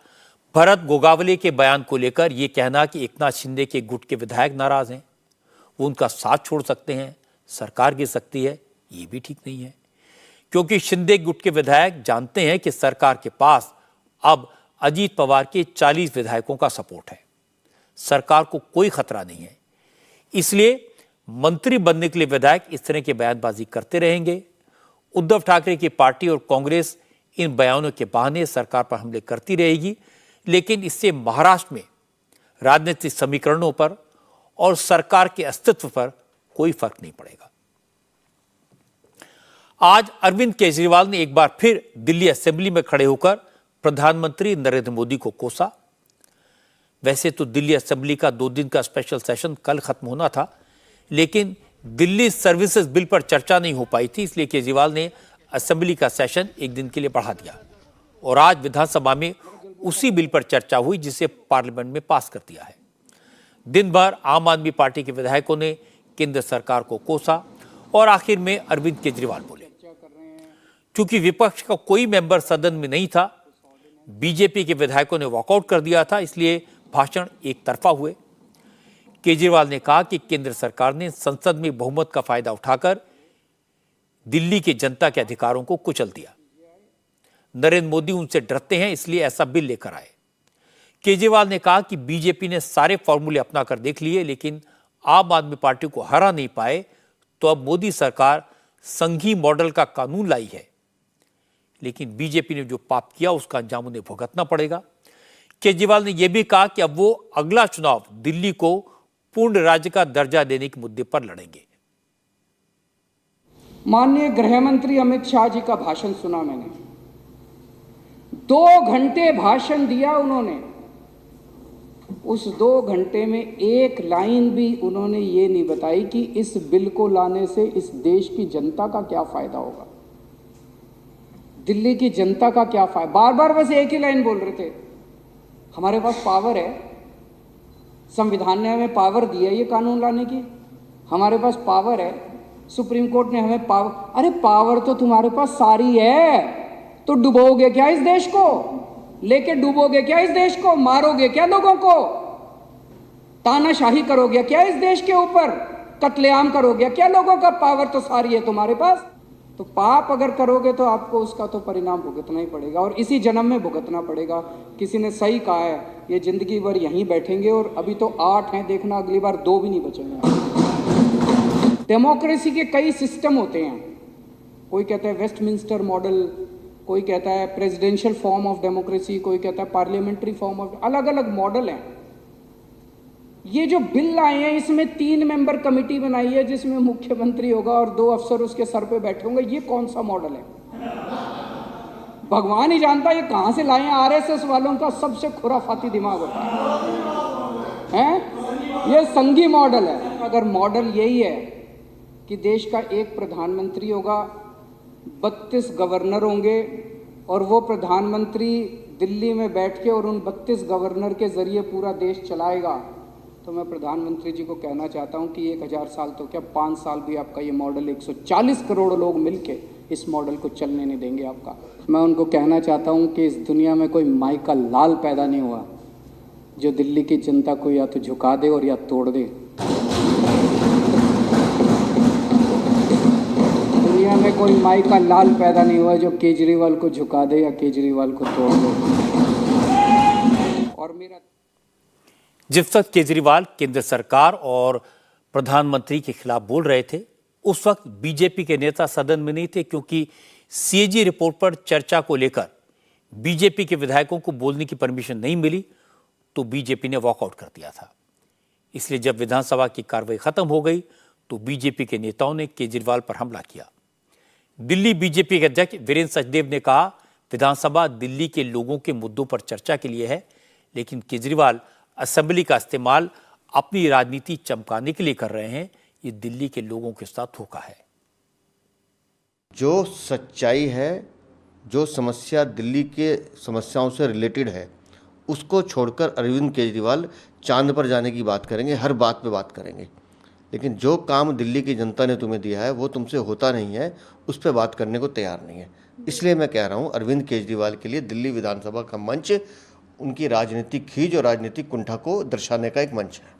भरत गोगावले के बयान को लेकर यह कहना कि एकनाथ शिंदे के गुट के विधायक नाराज हैं, वो उनका साथ छोड़ सकते हैं, सरकार गिर सकती है, ये भी ठीक नहीं है। क्योंकि शिंदे गुट के विधायक जानते हैं कि सरकार के पास अब अजीत पवार के 40 विधायकों का सपोर्ट है, सरकार को कोई खतरा नहीं है। इसलिए मंत्री बनने के लिए विधायक इस तरह की बयानबाजी करते रहेंगे। उद्धव ठाकरे की पार्टी और कांग्रेस इन बयानों के बहाने सरकार पर हमले करती रहेगी, लेकिन इससे महाराष्ट्र में राजनीतिक समीकरणों पर और सरकार के अस्तित्व पर कोई फर्क नहीं पड़ेगा। आज अरविंद केजरीवाल ने एक बार फिर दिल्ली असेंबली में खड़े होकर प्रधानमंत्री नरेंद्र मोदी को कोसा। वैसे तो दिल्ली असेंबली का 2 दिन का स्पेशल सेशन कल खत्म होना था, लेकिन दिल्ली सर्विसेज बिल पर चर्चा नहीं हो पाई थी, इसलिए केजरीवाल ने असेंबली का सेशन एक दिन के लिए बढ़ा दिया और आज विधानसभा में उसी बिल पर चर्चा हुई जिसे पार्लियामेंट में पास कर दिया है। दिन भर आम आदमी पार्टी के विधायकों ने केंद्र सरकार को कोसा और आखिर में अरविंद केजरीवाल बोले। क्योंकि विपक्ष का कोई मेंबर सदन में नहीं था, बीजेपी के विधायकों ने वॉकआउट कर दिया था, इसलिए भाषण एक तरफा हुए। केजरीवाल ने कहा कि केंद्र सरकार ने संसद में बहुमत का फायदा उठाकर दिल्ली की जनता के अधिकारों को कुचल दिया। नरेंद्र मोदी उनसे डरते हैं, इसलिए ऐसा बिल लेकर आए। केजरीवाल ने कहा कि बीजेपी ने सारे फॉर्मूले अपनाकर देख लिए, लेकिन आम आदमी पार्टी को हरा नहीं पाए, तो अब मोदी सरकार संघीय मॉडल का कानून लाई है, लेकिन बीजेपी ने जो पाप किया उसका अंजाम उन्हें भुगतना पड़ेगा। केजरीवाल ने यह भी कहा कि अब वो अगला चुनाव दिल्ली को पूर्ण राज्य का दर्जा देने के मुद्दे पर लड़ेंगे। माननीय गृह मंत्री अमित शाह जी का भाषण सुना मैंने, 2 घंटे भाषण दिया उन्होंने। उस 2 घंटे में एक लाइन भी उन्होंने ये नहीं बताई कि इस बिल को लाने से इस देश की जनता का क्या फायदा होगा, दिल्ली की जनता का क्या फायदा। बार बार बस एक ही लाइन बोल रहे थे, हमारे पास पावर है, संविधान ने हमें पावर दी है ये कानून लाने की, हमारे पास पावर है, सुप्रीम कोर्ट ने हमें पावर। अरे पावर तो तुम्हारे पास सारी है, तो डुबोगे क्या इस देश को, लेके डुबोगे क्या इस देश को, मारोगे क्या लोगों को, तानाशाही करोगे क्या इस देश के ऊपर, कत्लेआम करोगे क्या लोगों का। पावर तो सारी है तुम्हारे पास, तो पाप अगर करोगे तो आपको उसका तो परिणाम भुगतना ही पड़ेगा और इसी जन्म में भुगतना पड़ेगा। किसी ने सही कहा है, ये जिंदगी भर यहीं बैठेंगे और अभी तो 8 हैं, देखना अगली बार 2 भी नहीं बचेंगे। डेमोक्रेसी के कई सिस्टम होते हैं, कोई कहता है वेस्टमिंस्टर मॉडल, कोई कहता है प्रेसिडेंशियल फॉर्म ऑफ डेमोक्रेसी, कोई कहता है पार्लियामेंट्री फॉर्म ऑफ, अलग अलग मॉडल हैं। ये जो बिल आए हैं इसमें 3 मेंबर कमेटी बनाई है जिसमें मुख्यमंत्री होगा और 2 अफसर उसके सर पे बैठे होंगे। ये कौन सा मॉडल है? भगवान ही जानता ये कहां से लाए हैं। आरएसएस वालों का सबसे खुराफाती दिमाग होता है। ये संघी मॉडल है। अगर मॉडल यही है कि देश का एक प्रधानमंत्री होगा, 32 गवर्नर होंगे और वो प्रधानमंत्री दिल्ली में बैठ के और उन 32 गवर्नर के जरिए पूरा देश चलाएगा, तो मैं प्रधानमंत्री जी को कहना चाहता हूं कि 1000 साल तो क्या 5 साल भी आपका ये मॉडल 140 करोड़ लोग मिलके इस मॉडल को चलने नहीं देंगे आपका। मैं उनको कहना चाहता हूं कि इस दुनिया में कोई माई का लाल पैदा नहीं हुआ जो दिल्ली की जनता को या तो झुका दे और या तोड़ दे। दुनिया में कोई माई का लाल पैदा नहीं हुआ जो केजरीवाल को झुका दे या केजरीवाल को तोड़ दे। और मेरा जिस वक्त केजरीवाल केंद्र सरकार और प्रधानमंत्री के खिलाफ बोल रहे थे उस वक्त बीजेपी के नेता सदन में नहीं थे, क्योंकि सीएजी रिपोर्ट पर चर्चा को लेकर बीजेपी के विधायकों को बोलने की परमिशन नहीं मिली तो बीजेपी ने वॉकआउट कर दिया था। इसलिए जब विधानसभा की कार्रवाई खत्म हो गई तो बीजेपी के नेताओं ने केजरीवाल पर हमला किया। दिल्ली बीजेपी के अध्यक्ष वीरेंद्र सचदेव ने कहा, विधानसभा दिल्ली के लोगों के मुद्दों पर चर्चा के लिए है, लेकिन केजरीवाल असेंबली का इस्तेमाल अपनी राजनीति चमकाने के लिए कर रहे हैं। ये दिल्ली के लोगों के साथ धोखा है। जो सच्चाई है, जो समस्या दिल्ली के समस्याओं से रिलेटेड है, उसको छोड़कर अरविंद केजरीवाल चांद पर जाने की बात करेंगे, हर बात पे बात करेंगे, लेकिन जो काम दिल्ली की जनता ने तुम्हें दिया है वो तुमसे होता नहीं है, उस पर बात करने को तैयार नहीं है। इसलिए मैं कह रहा हूँ अरविंद केजरीवाल के लिए दिल्ली विधानसभा का मंच उनकी राजनीतिक खींच और राजनीतिक कुंठा को दर्शाने का एक मंच है।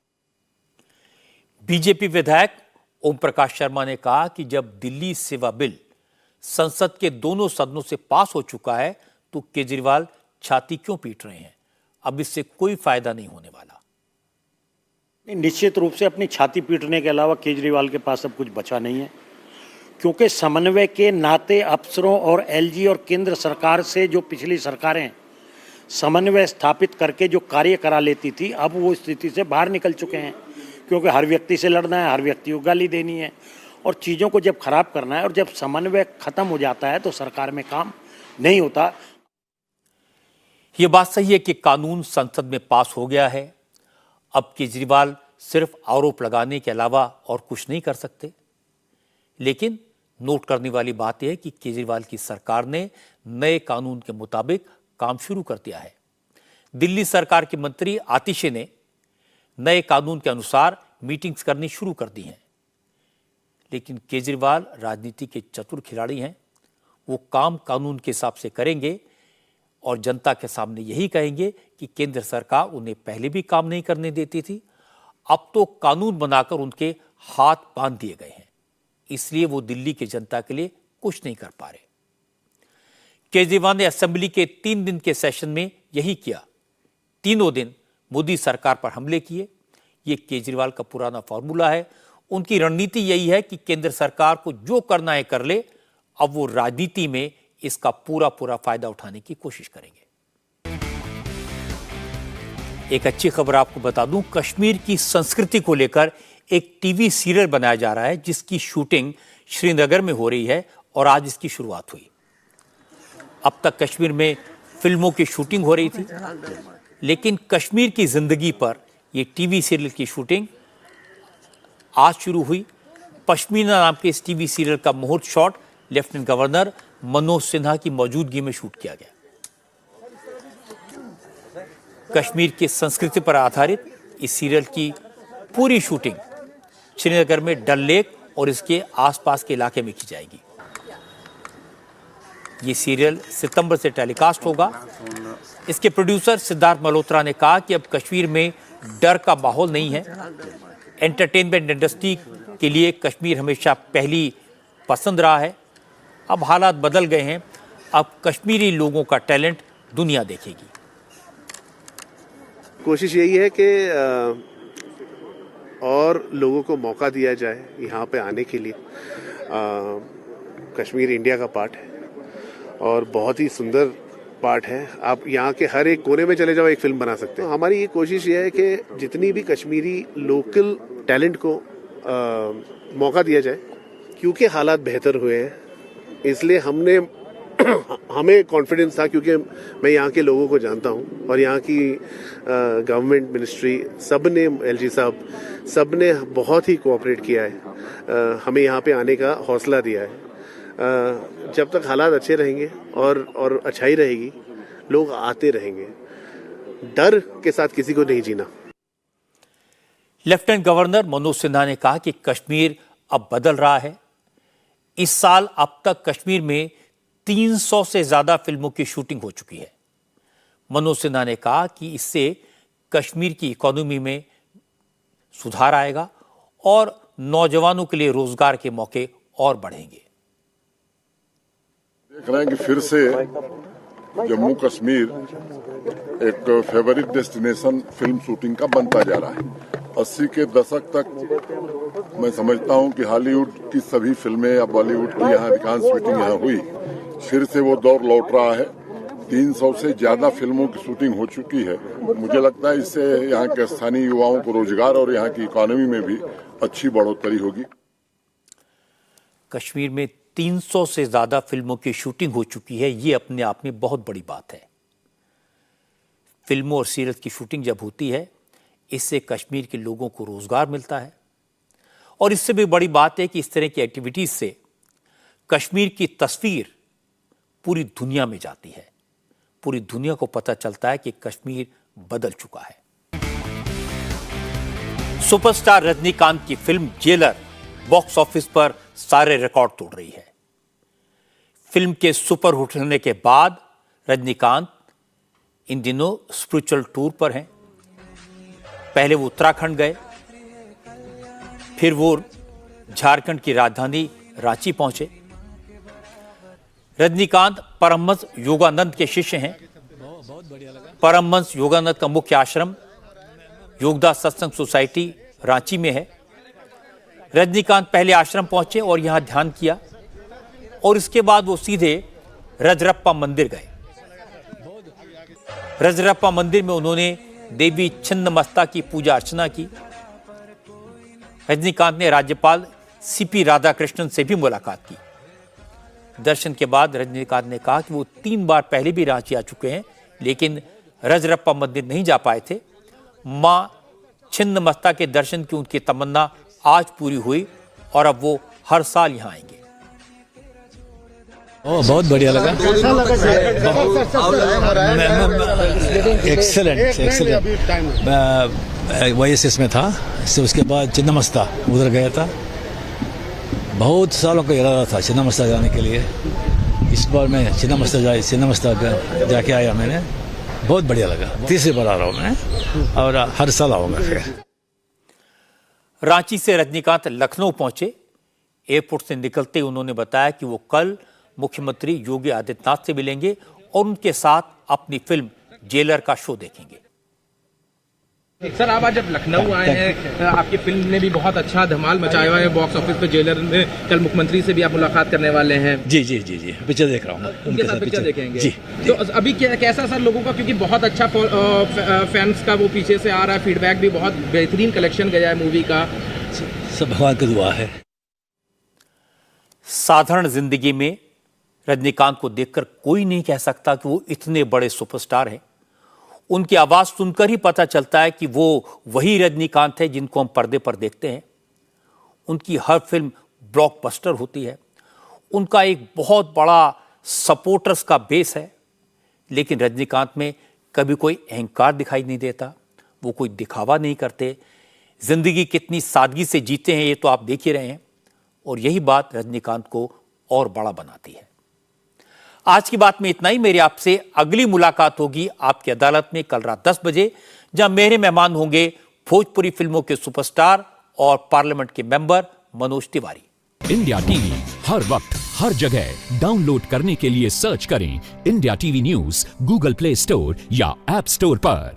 बीजेपी विधायक ओम प्रकाश शर्मा ने कहा कि जब दिल्ली सेवा बिल संसद के दोनों सदनों से पास हो चुका है तो केजरीवाल छाती क्यों पीट रहे हैं? अब इससे कोई फायदा नहीं होने वाला। निश्चित रूप से अपनी छाती पीटने के अलावा केजरीवाल के पास अब कुछ बचा नहीं है, क्योंकि समन्वय के नाते अफसरों और एलजी और केंद्र सरकार से जो पिछली सरकारें समन्वय स्थापित करके जो कार्य करा लेती थी, अब वो स्थिति से बाहर निकल चुके हैं, क्योंकि हर व्यक्ति से लड़ना है, हर व्यक्ति को गाली देनी है और चीज़ों को जब खराब करना है और जब समन्वय खत्म हो जाता है तो सरकार में काम नहीं होता। ये बात सही है कि कानून संसद में पास हो गया है। अब केजरीवाल सिर्फ आरोप लगाने के अलावा और कुछ नहीं कर सकते, लेकिन नोट करने वाली बात यह है कि केजरीवाल की सरकार ने नए कानून के मुताबिक काम शुरू कर दिया है। दिल्ली सरकार के मंत्री आतिशी ने नए कानून के अनुसार मीटिंग्स करनी शुरू कर दी हैं, लेकिन केजरीवाल राजनीति के चतुर खिलाड़ी हैं। वो काम कानून के हिसाब से करेंगे और जनता के सामने यही कहेंगे कि केंद्र सरकार उन्हें पहले भी काम नहीं करने देती थी, अब तो कानून बनाकर उनके हाथ बांध दिए गए हैं, इसलिए वो दिल्ली की जनता के लिए कुछ नहीं कर पा रहे। केजरीवाल ने असेंबली के 3 दिन के सेशन में यही किया। तीनों दिन मोदी सरकार पर हमले किए। ये केजरीवाल का पुराना फॉर्मूला है। उनकी रणनीति यही है कि केंद्र सरकार को जो करना है कर ले, अब वो राजनीति में इसका पूरा फायदा उठाने की कोशिश करेंगे। एक अच्छी खबर आपको बता दूं, कश्मीर की संस्कृति को लेकर एक टीवी सीरियल बनाया जा रहा है जिसकी शूटिंग श्रीनगर में हो रही है और आज इसकी शुरुआत हुई। अब तक कश्मीर में फिल्मों की शूटिंग हो रही थी, लेकिन कश्मीर की जिंदगी पर यह टीवी सीरियल की शूटिंग आज शुरू हुई। पश्मीना नाम के इस टीवी सीरियल का मुहूर्त shot lieutenant governor Manoj Sinha की मौजूदगी में शूट किया गया। कश्मीर की संस्कृति पर आधारित इस सीरियल की पूरी शूटिंग श्रीनगर में डल लेक और इसके आसपास के इलाके में की जाएगी। ये सीरियल सितंबर से टेलीकास्ट होगा। इसके प्रोड्यूसर सिद्धार्थ मल्होत्रा ने कहा कि अब कश्मीर में डर का माहौल नहीं है। एंटरटेनमेंट इंडस्ट्री के लिए कश्मीर हमेशा पहली पसंद रहा है। अब हालात बदल गए हैं। अब कश्मीरी लोगों का टैलेंट दुनिया देखेगी। कोशिश यही है कि और लोगों को मौका दिया जाए यहाँ पे आने के लिए। कश्मीर इंडिया का पार्ट है और बहुत ही सुंदर पार्ट है। आप यहाँ के हर एक कोने में चले जाओ, एक फिल्म बना सकते हैं। हमारी ये कोशिश ये है कि जितनी भी कश्मीरी लोकल टैलेंट को मौका दिया जाए, क्योंकि हालात बेहतर हुए हैं इसलिए हमें कॉन्फिडेंस था, क्योंकि मैं यहाँ के लोगों को जानता हूँ और यहाँ की गवर्नमेंट मिनिस्ट्री सब ने, एलजी साहब सब ने बहुत ही कोऑपरेट किया है, हमें यहाँ पे आने का हौसला दिया है। जब तक हालात अच्छे रहेंगे और अच्छाई रहेगी, लोग आते रहेंगे। डर के साथ किसी को नहीं जीना। लेफ्टिनेंट गवर्नर मनोज सिन्हा ने कहा कि कश्मीर अब बदल रहा है। इस साल अब तक कश्मीर में 300 से ज्यादा फिल्मों की शूटिंग हो चुकी है। मनोज सिन्हा ने कहा कि इससे कश्मीर की इकोनॉमी में सुधार आएगा और नौजवानों के लिए रोजगार के मौके और बढ़ेंगे। देख रहे हैं कि फिर से जम्मू कश्मीर एक फेवरेट डेस्टिनेशन फिल्म शूटिंग का बनता जा रहा है। 80 के दशक तक मैं समझता हूं कि हॉलीवुड की सभी फिल्में या बॉलीवुड की यहाँ अधिकांश शूटिंग यहाँ हुई। फिर से वो दौर लौट रहा है। 300 से ज्यादा फिल्मों की शूटिंग हो चुकी है। मुझे लगता है इससे यहाँ के स्थानीय युवाओं को रोजगार और यहाँ की इकोनॉमी में भी अच्छी बढ़ोतरी होगी। कश्मीर में 300 से ज्यादा फिल्मों की शूटिंग हो चुकी है, ये अपने आप में बहुत बड़ी बात है। फिल्मों और सीरीज की शूटिंग जब होती है, इससे कश्मीर के लोगों को रोजगार मिलता है और इससे भी बड़ी बात है कि इस तरह की एक्टिविटीज से कश्मीर की तस्वीर पूरी दुनिया में जाती है। पूरी दुनिया को पता चलता है कि कश्मीर बदल चुका है। सुपरस्टार रजनीकांत की फिल्म जेलर बॉक्स ऑफिस पर सारे रिकॉर्ड तोड़ रही है। फिल्म के सुपर हिट होने के बाद रजनीकांत इन दिनों स्पिरिचुअल टूर पर हैं। पहले वो उत्तराखंड गए, फिर वो झारखंड की राजधानी रांची पहुंचे। रजनीकांत परमहंस योगानंद के शिष्य हैं। परमहंस योगानंद का मुख्य आश्रम योगदास सत्संग सोसाइटी रांची में है। रजनीकांत पहले आश्रम पहुंचे और यहां ध्यान किया और इसके बाद वो सीधे रजरप्पा मंदिर गए। रजरप्पा मंदिर में उन्होंने देवी छिन्नमस्ता की पूजा अर्चना की। रजनीकांत ने राज्यपाल सीपी राधाकृष्णन से भी मुलाकात की। दर्शन के बाद रजनीकांत ने कहा कि वो 3 बार पहले भी रांची आ चुके हैं, लेकिन रजरप्पा मंदिर नहीं जा पाए थे। मां छिन्नमस्ता के दर्शन की उनकी तमन्ना आज पूरी हुई और अब वो हर साल यहां आएंगे। बहुत बढ़िया लगा। एक्सेलेंट। YSS में था, उसके बाद छिन्नमस्ता उधर गया था। बहुत सालों का इरादा था छिन्नमस्ता जाने के लिए। इस बार मैं छिन्नमस्ता जाके आया मैंने। बहुत बढ़िया लगा। 3री बार आ रहा हूँ मैं और हर साल आऊँगा फिर। रांची से रजनीकांत लखनऊ पहुंचे। एयरपोर्ट से निकलते उन्होंने बताया कि वो कल मुख्यमंत्री योगी आदित्यनाथ से मिलेंगे और उनके साथ अपनी फिल्म जेलर का शो देखेंगे। सर, आप आज जब लखनऊ आए हैं, आपकी फिल्म ने भी बहुत अच्छा धमाल मचाया हुआ है बॉक्स ऑफिस पे। जेलर में कल मुख्यमंत्री से भी आप मुलाकात करने वाले हैं। जी पिक्चर देख रहा हूँ। उनके साथ पिक्चर देखेंगे जी। तो अभी कैसा सर लोगों का, क्योंकि बहुत अच्छा फैंस का वो पीछे से आ रहा है, फीडबैक भी बहुत बेहतरीन कलेक्शन गया है मूवी का। सब भगवान की दुआ है। साधारण जिंदगी में रजनीकांत को देखकर कोई नहीं कह सकता कि वो इतने बड़े सुपरस्टार हैं। उनकी आवाज सुनकर ही पता चलता है कि वो वही रजनीकांत है जिनको हम पर्दे पर देखते हैं। उनकी हर फिल्म ब्लॉकबस्टर होती है। उनका एक बहुत बड़ा सपोर्टर्स का बेस है, लेकिन रजनीकांत में कभी कोई अहंकार दिखाई नहीं देता। वो कोई दिखावा नहीं करते। जिंदगी कितनी सादगी से जीते हैं ये तो आप देख ही रहे हैं, और यही बात रजनीकांत को और बड़ा बनाती है। आज की बात में इतना ही। मेरी आपसे अगली मुलाकात होगी आपकी अदालत में कल रात 10 बजे, जहां मेरे मेहमान होंगे भोजपुरी फिल्मों के सुपरस्टार और पार्लियामेंट के member Manoj Tiwari. India TV हर वक्त हर जगह डाउनलोड करने के लिए सर्च करें India TV news Google play store या ऐप स्टोर पर।